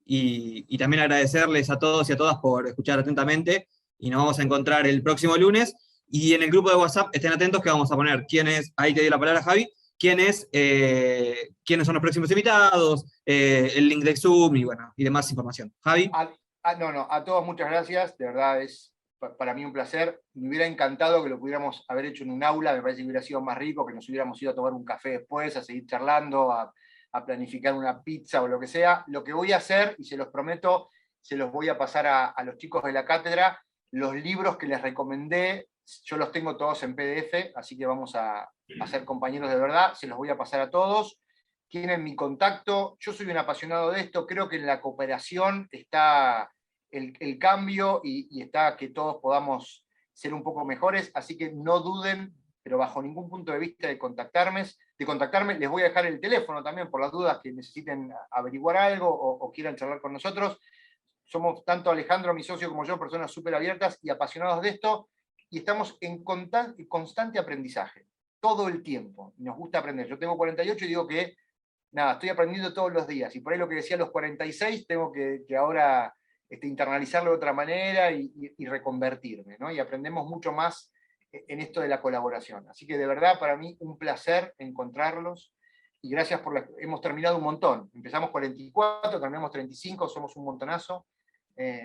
y también agradecerles a todos y a todas por escuchar atentamente, y nos vamos a encontrar el próximo lunes. Y en el grupo de WhatsApp estén atentos que vamos a poner ahí te doy la palabra, Javi, quiénes son los próximos invitados, el link de Zoom y demás información. Javi. A todos muchas gracias, de verdad es para mí un placer. Me hubiera encantado que lo pudiéramos haber hecho en un aula, me parece que hubiera sido más rico, que nos hubiéramos ido a tomar un café después, a seguir charlando, a planificar una pizza o lo que sea. Lo que voy a hacer, y se los prometo, se los voy a pasar a los chicos de la cátedra, los libros que les recomendé. Yo los tengo todos en PDF, así que vamos a ser compañeros de verdad, se los voy a pasar a todos. Tienen mi contacto, yo soy un apasionado de esto, creo que en la cooperación está el cambio y está que todos podamos ser un poco mejores, así que no duden, pero bajo ningún punto de vista de contactarme. Les voy a dejar el teléfono también por las dudas que necesiten averiguar algo o quieran charlar con nosotros. Somos tanto Alejandro, mi socio, como yo, personas súper abiertas y apasionados de esto, y estamos en constante aprendizaje, todo el tiempo, y nos gusta aprender. Yo tengo 48 y digo que, nada, estoy aprendiendo todos los días, y por ahí lo que decía a los 46, tengo que ahora internalizarlo de otra manera y reconvertirme, ¿no? Y aprendemos mucho más en esto de la colaboración. Así que de verdad, para mí, un placer encontrarlos, y gracias hemos terminado un montón. Empezamos 44, terminamos 35, somos un montonazo.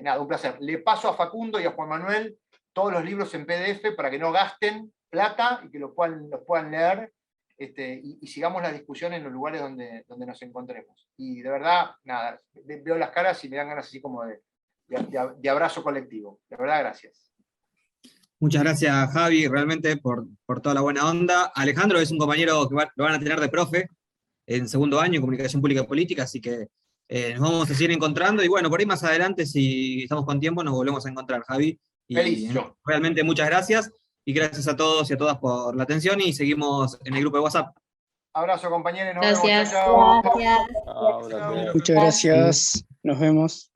Nada, un placer. Le paso a Facundo y a Juan Manuel todos los libros en PDF para que no gasten plata y que los puedan leer, y sigamos la discusión en los lugares donde nos encontremos. Y de verdad, nada, veo las caras y me dan ganas así como de abrazo colectivo. De verdad, gracias. Muchas gracias, Javi, realmente por toda la buena onda. Alejandro es un compañero que lo van a tener de profe en segundo año en Comunicación Pública y Política, así que nos vamos a seguir encontrando, y bueno, por ahí más adelante, si estamos con tiempo, nos volvemos a encontrar, Javi. Y feliz. Realmente muchas gracias, y gracias a todos y a todas por la atención, y seguimos en el grupo de WhatsApp. Abrazo, compañeros. Gracias. Nos vemos. Chao. Gracias. Muchas gracias. Nos vemos.